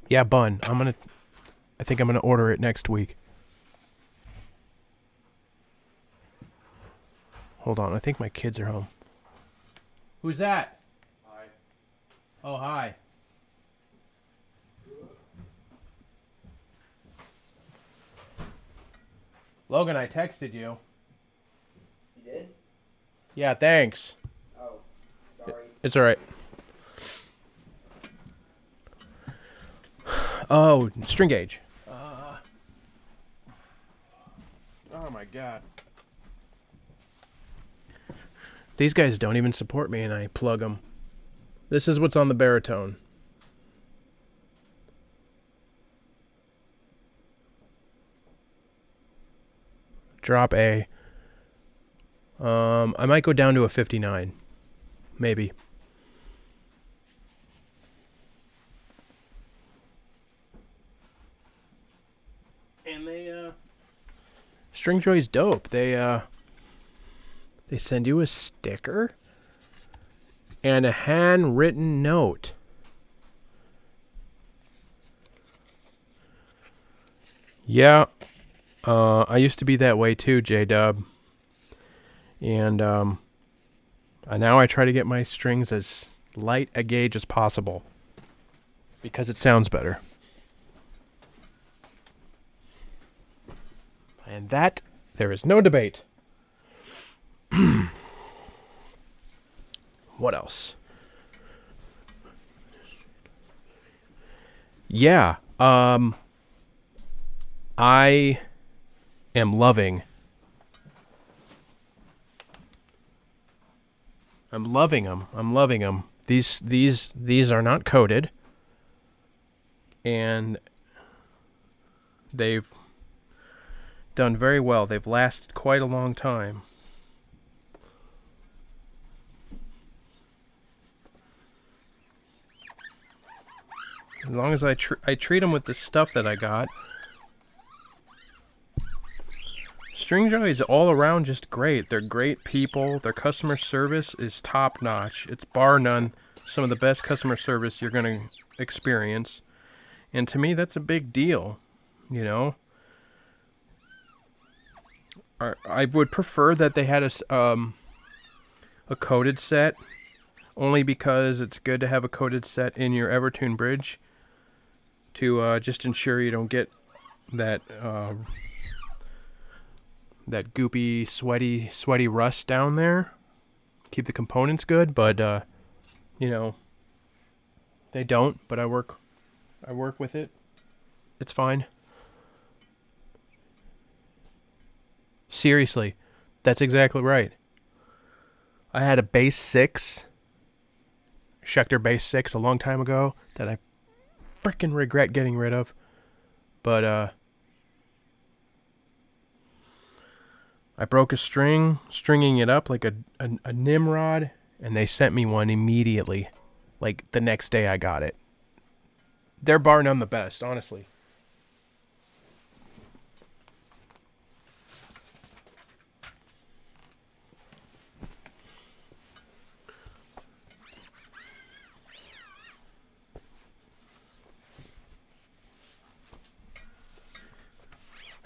Yeah, Bun. I think I'm gonna order it next week. Hold on, I think my kids are home. Who's that? Hi. Oh, hi. Logan, I texted you. You did? Yeah, thanks. Oh, sorry. It's alright. Oh, string gauge. Oh my god. These guys don't even support me and I plug them. This is what's on the baritone. Drop A. I might go down to a 59. Maybe. And Stringjoy's dope. They send you a sticker and a handwritten note. Yeah. I used to be that way too, J-Dub. And And now I try to get my strings as light a gauge as possible because it sounds better. And that, there is no debate. What else? Yeah, I am loving. I'm loving them. I'm loving them. These are not coated, and they've done very well. They've lasted quite a long time. As long as I treat them with the stuff that I got. Stringjoy is all around just great. They're great people. Their customer service is top notch. It's bar none some of the best customer service you're going to experience. And to me, that's a big deal, you know. I would prefer that they had a coated set, only because it's good to have a coated set in your Evertune bridge to just ensure you don't get that that goopy, sweaty rust down there. Keep the components good, but you know, they don't. But I work with it. It's fine. Seriously, that's exactly right. I had a Bass 6, Schecter Bass 6 a long time ago that I freaking regret getting rid of. But I broke a string, stringing it up like a Nimrod, and they sent me one immediately. Like the next day I got it. They're bar none the best, honestly.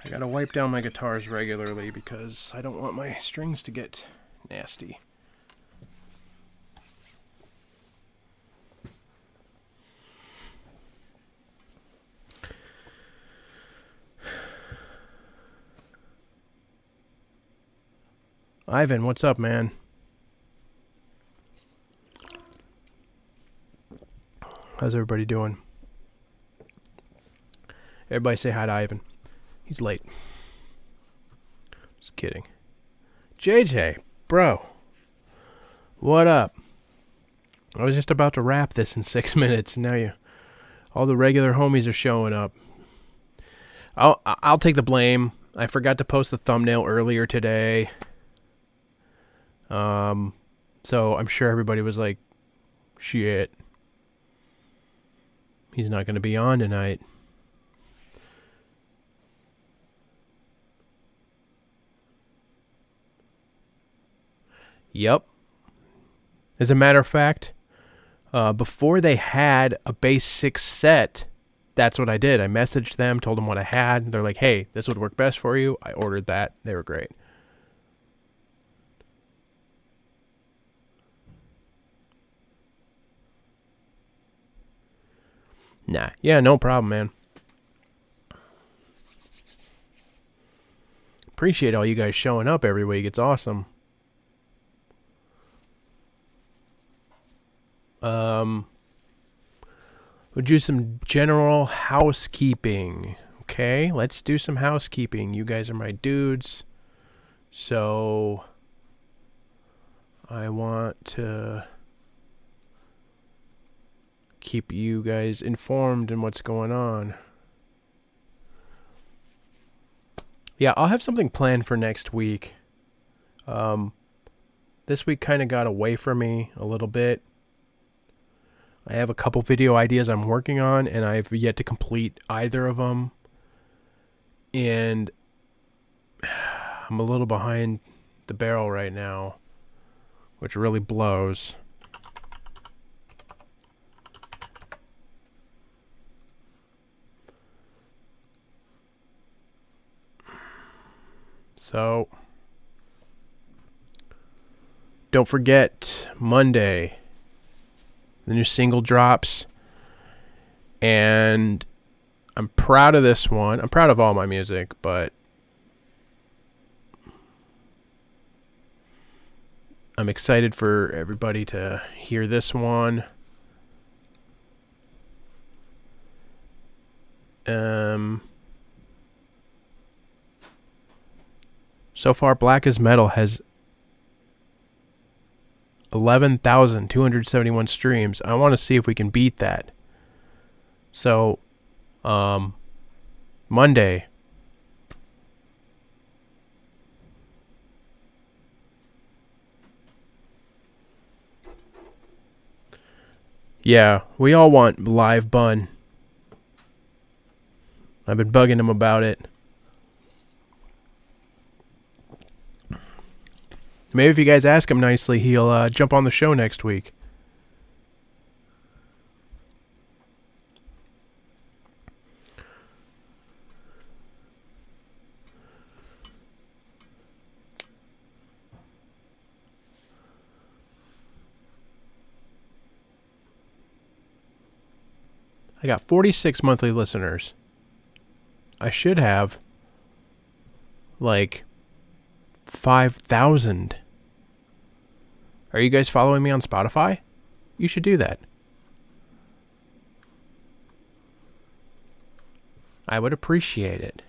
I gotta wipe down my guitars regularly because I don't want my strings to get nasty. Ivan, what's up, man? How's everybody doing? Everybody say hi to Ivan. He's late. Just kidding. JJ, bro. What up? I was just about to wrap this in 6 minutes. Now all the regular homies are showing up. I'll take the blame. I forgot to post the thumbnail earlier today. So I'm sure everybody was like, shit. He's not going to be on tonight. Yep. As a matter of fact, before they had a Bass 6 set, that's what I did. I messaged them, told them what I had. They're like, hey, this would work best for you. I ordered that. They were great. Nah. Yeah, no problem, man. Appreciate all you guys showing up every week. It's awesome. We'll do some general housekeeping. Okay, let's do some housekeeping. You guys are my dudes. So I want to keep you guys informed in what's going on. Yeah, I'll have something planned for next week. This week kind of got away from me a little bit. I have a couple video ideas I'm working on, and I've yet to complete either of them. And I'm a little behind the barrel right now, which really blows. So Don't forget, Monday, the new single drops. And I'm proud of this one. I'm proud of all my music, but I'm excited for everybody to hear this one. So far, Black as Metal has 11,271 streams. I want to see if we can beat that. So, Monday. Yeah, we all want live Bun. I've been bugging him about it. Maybe if you guys ask him nicely, he'll jump on the show next week. I got 46 monthly listeners. I should have like 5,000. Are you guys following me on Spotify? You should do that. I would appreciate it.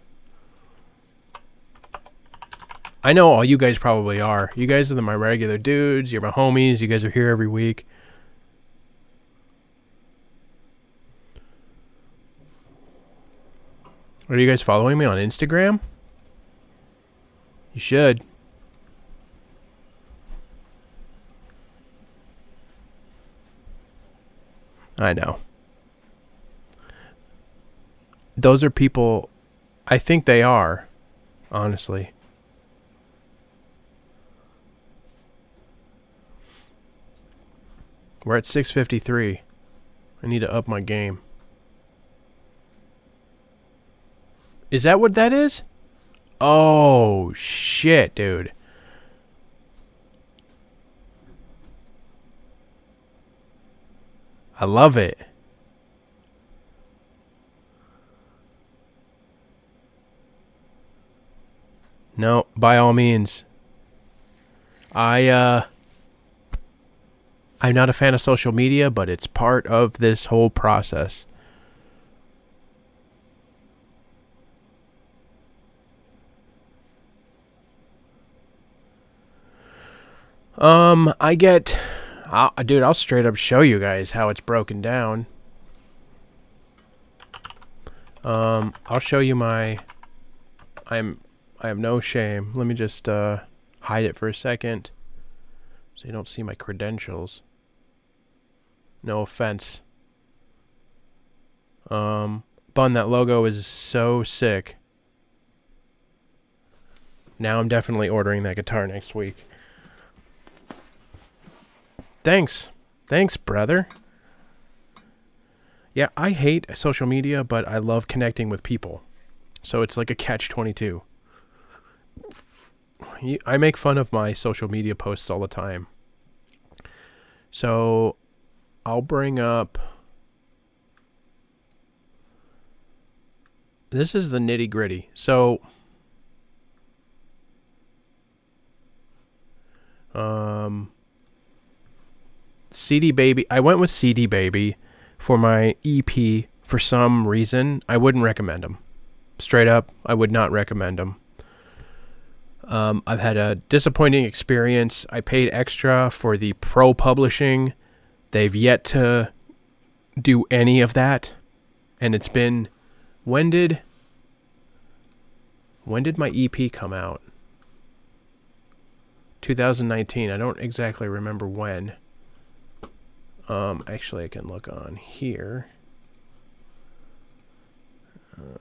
I know all you guys probably are. You guys are my regular dudes. You're my homies. You guys are here every week. Are you guys following me on Instagram? You should. I know. Those are people, I think they are, honestly. We're at 6:53. I need to up my game. Is that what that is? Oh, shit, dude. I love it. No, by all means. I'm not a fan of social media, but it's part of this whole process. Dude, I'll straight up show you guys how it's broken down. I'll show you I have no shame. Let me just hide it for a second so you don't see my credentials. No offense. Bun, that logo is so sick. Now I'm definitely ordering that guitar next week. Thanks, brother. Yeah, I hate social media, but I love connecting with people. So it's like a catch-22. I make fun of my social media posts all the time. So I'll bring up... This is the nitty-gritty. So... CD Baby. I went with CD Baby for my EP for some reason. I wouldn't recommend them. Straight up, I would not recommend them. I've had a disappointing experience. I paid extra for the pro publishing. They've yet to do any of that. And it's been... When did my EP come out? 2019. I don't exactly remember when. Actually, I can look on here.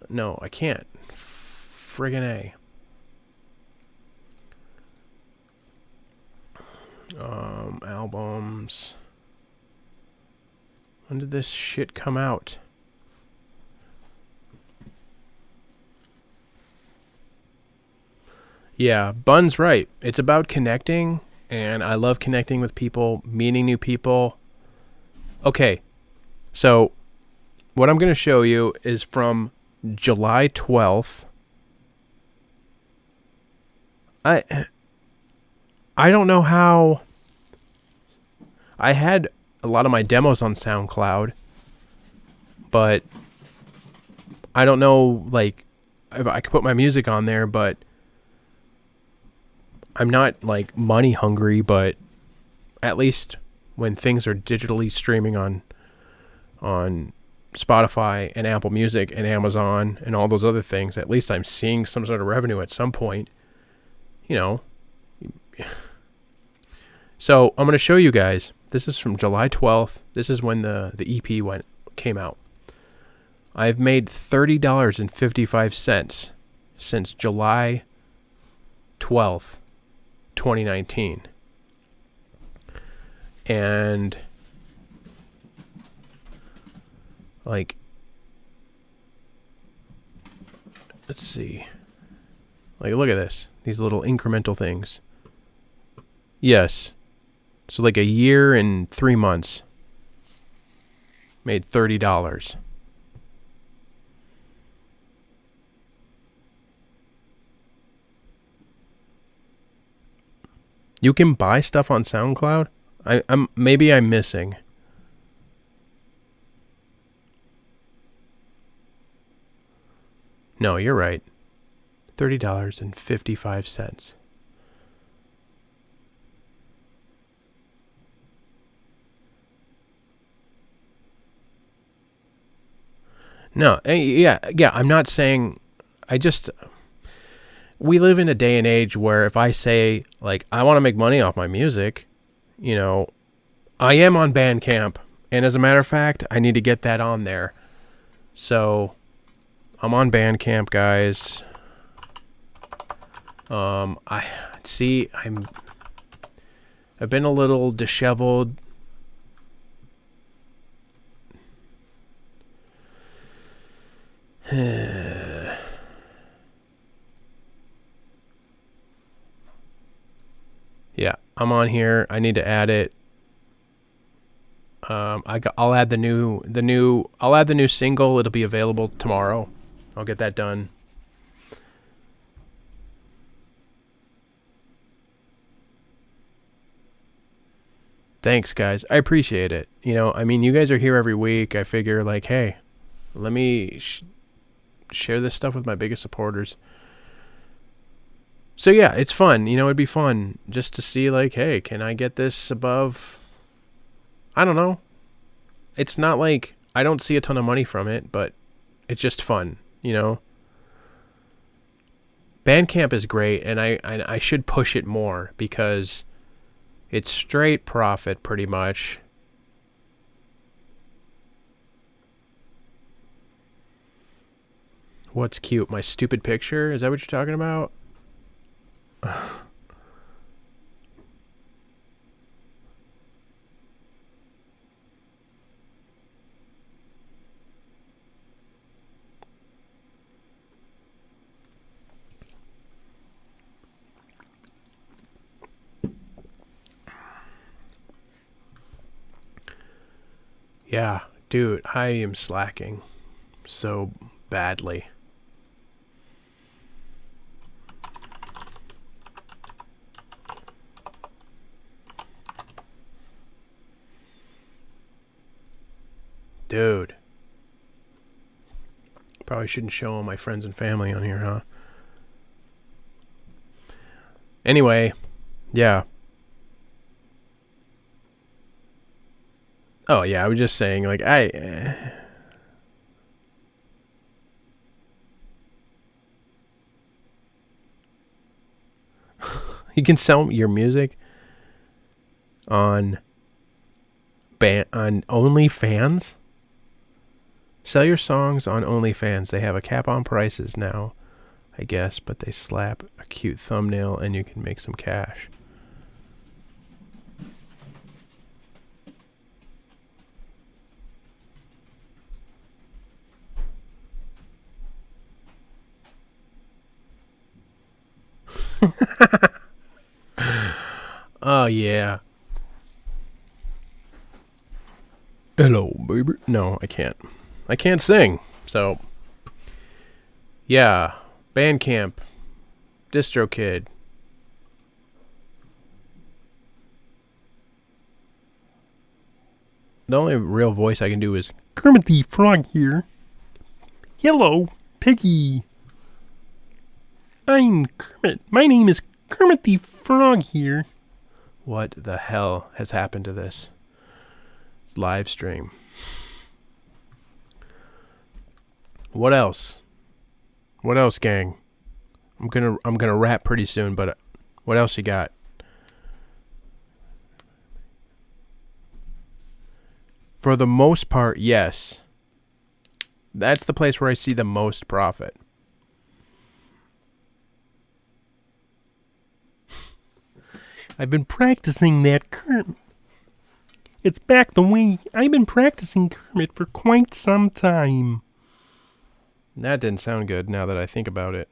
No, I can't. Friggin' A. Albums. When did this shit come out? Yeah, Bun's right. It's about connecting, and I love connecting with people, meeting new people. Okay, so what I'm going to show you is from July 12th. I don't know how. I had a lot of my demos on SoundCloud, but I don't know, like, if I could put my music on there, but I'm not, like, money hungry, but at least when things are digitally streaming on Spotify and Apple Music and Amazon and all those other things, at least I'm seeing some sort of revenue at some point, you know. So I'm going to show you guys. This is from July 12th. This is when the EP came out. I've made $30.55 since July 12th, 2019. And like, let's see. Like, look at this. These little incremental things. Yes. So like a year and 3 months. Made $30. You can buy stuff on SoundCloud? I'm missing. No, you're right. $30.55. No, yeah, I'm not saying, we live in a day and age where if I say, like, I want to make money off my music, you know, I am on Bandcamp, and as a matter of fact, I need to get that on there. So, I'm on Bandcamp, guys. I've been a little disheveled. Yeah, I'm on here. I need to add it. I'll add the new single. It'll be available tomorrow. I'll get that done. Thanks, guys. I appreciate it. You know, I mean, you guys are here every week. I figure, like, hey, let me share this stuff with my biggest supporters. So yeah, it's fun. You know, it'd be fun just to see, like, hey, can I get this above? I don't know. It's not like I don't see a ton of money from it, but it's just fun, you know. Bandcamp is great, and I should push it more because it's straight profit pretty much. What's cute? My stupid picture? Is that what you're talking about? Yeah, dude, I am slacking so badly. Dude. Probably shouldn't show all my friends and family on here, huh? Anyway, yeah. Oh, yeah, I was just saying, like, you can sell your music on OnlyFans? Sell your songs on OnlyFans. They have a cap on prices now, I guess, but they slap a cute thumbnail and you can make some cash. Oh, yeah. Hello, baby. No, I can't. I can't sing. So, yeah. Bandcamp. DistroKid. The only real voice I can do is Kermit the Frog here. Hello, Piggy. I'm Kermit. My name is Kermit the Frog here. What the hell has happened to this? It's live stream. What else? What else, gang? I'm gonna rap pretty soon, but what else you got? For the most part, yes. That's the place where I see the most profit. I've been practicing that Kermit. It's back the way I've been practicing Kermit for quite some time. That didn't sound good now that I think about it.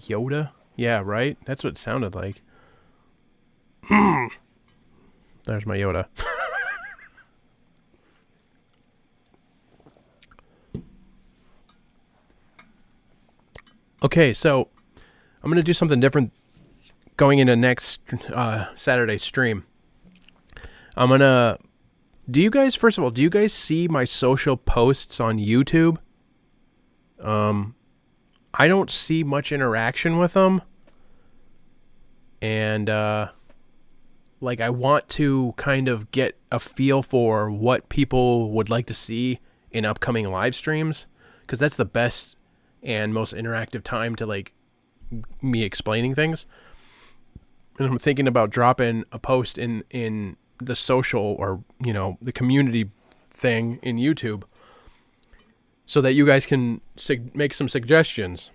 Yoda? Yeah, right? That's what it sounded like. There's my Yoda. Okay, so I'm going to do something different going into next Saturday stream. I'm going to... Do you guys, first of all, do you guys see my social posts on YouTube? I don't see much interaction with them. And, like, I want to kind of get a feel for what people would like to see in upcoming live streams. Because that's the best and most interactive time to, like, me explaining things. And I'm thinking about dropping a post in the social or, you know, the community thing in YouTube so that you guys can make some suggestions.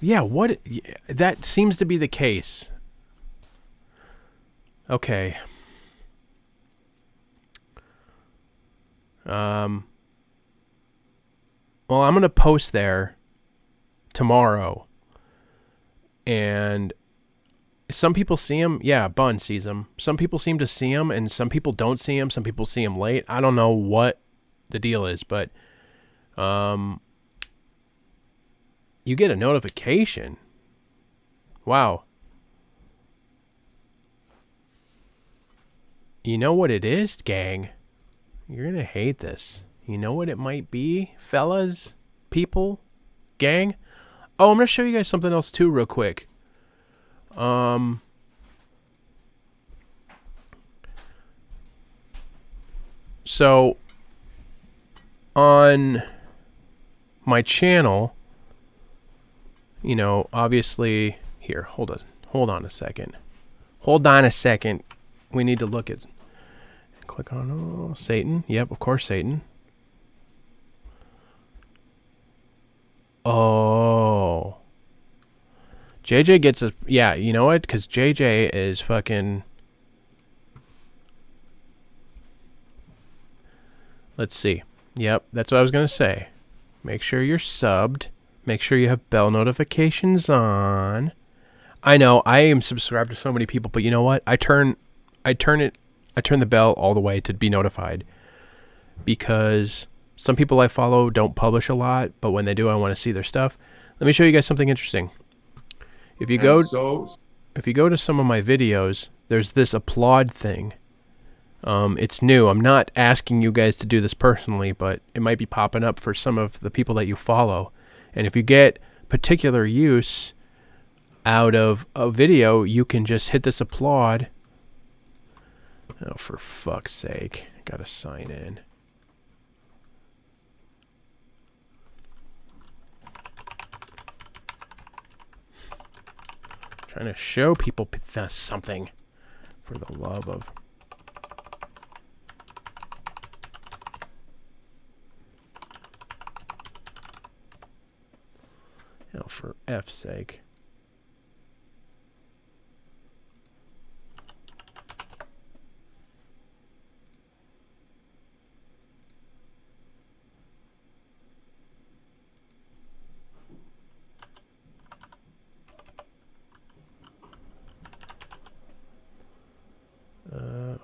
Yeah, that seems to be the case. Okay. Well, I'm going to post there tomorrow. And some people see him. Yeah, Bun sees him. Some people seem to see him, and some people don't see him. Some people see him late. I don't know what the deal is, but you get a notification. Wow. You know what it is, gang? You're going to hate this. You know what it might be, fellas, people, gang? Oh, I'm going to show you guys something else too real quick. So on my channel, you know, obviously here, hold on a second. Hold on a second. We need to look at, click on Satan. Yep, of course, Satan. Oh. JJ gets a... Yeah, you know what? Because JJ is fucking... Let's see. Yep, that's what I was going to say. Make sure you're subbed. Make sure you have bell notifications on. I know, I am subscribed to so many people, but you know what? I turn the bell all the way to be notified. Because some people I follow don't publish a lot, but when they do, I want to see their stuff. Let me show you guys something interesting. If you go to some of my videos, there's this applaud thing. It's new. I'm not asking you guys to do this personally, but it might be popping up for some of the people that you follow. And if you get particular use out of a video, you can just hit this applaud. Oh, for fuck's sake. Gotta sign in. Trying to show people something for the love of... Oh, for F's sake.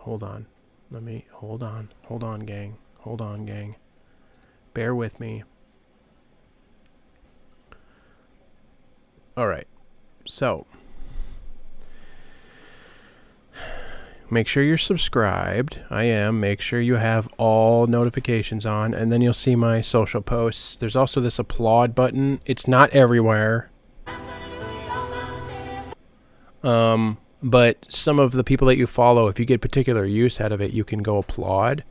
Hold on. Hold on, gang. Hold on, gang. Bear with me. Alright. So. Make sure you're subscribed. I am. Make sure you have all notifications on. And then you'll see my social posts. There's also this applaud button. It's not everywhere. But some of the people that you follow, if you get particular use out of it, you can go applaud.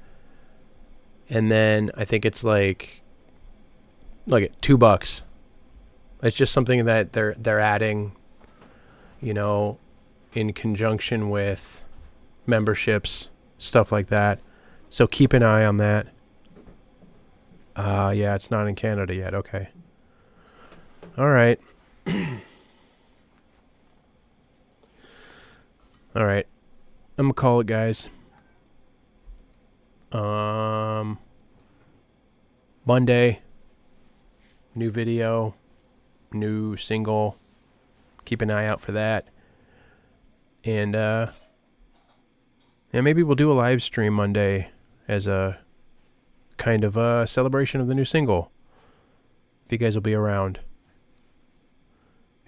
And then I think it's like $2. It's just something that they're adding, you know, in conjunction with memberships, stuff like that. So keep an eye on that. Yeah, it's not in Canada yet. Okay. All right. All right. I'm gonna call it, guys. Monday. New video. New single. Keep an eye out for that. And maybe we'll do a live stream Monday as a kind of a celebration of the new single. If you guys will be around.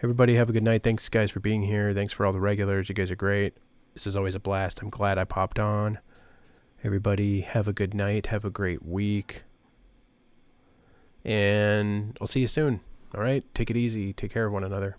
Everybody have a good night. Thanks, guys, for being here. Thanks for all the regulars. You guys are great. This is always a blast. I'm glad I popped on. Everybody have a good night. Have a great week. And I'll see you soon. All right? Take it easy. Take care of one another.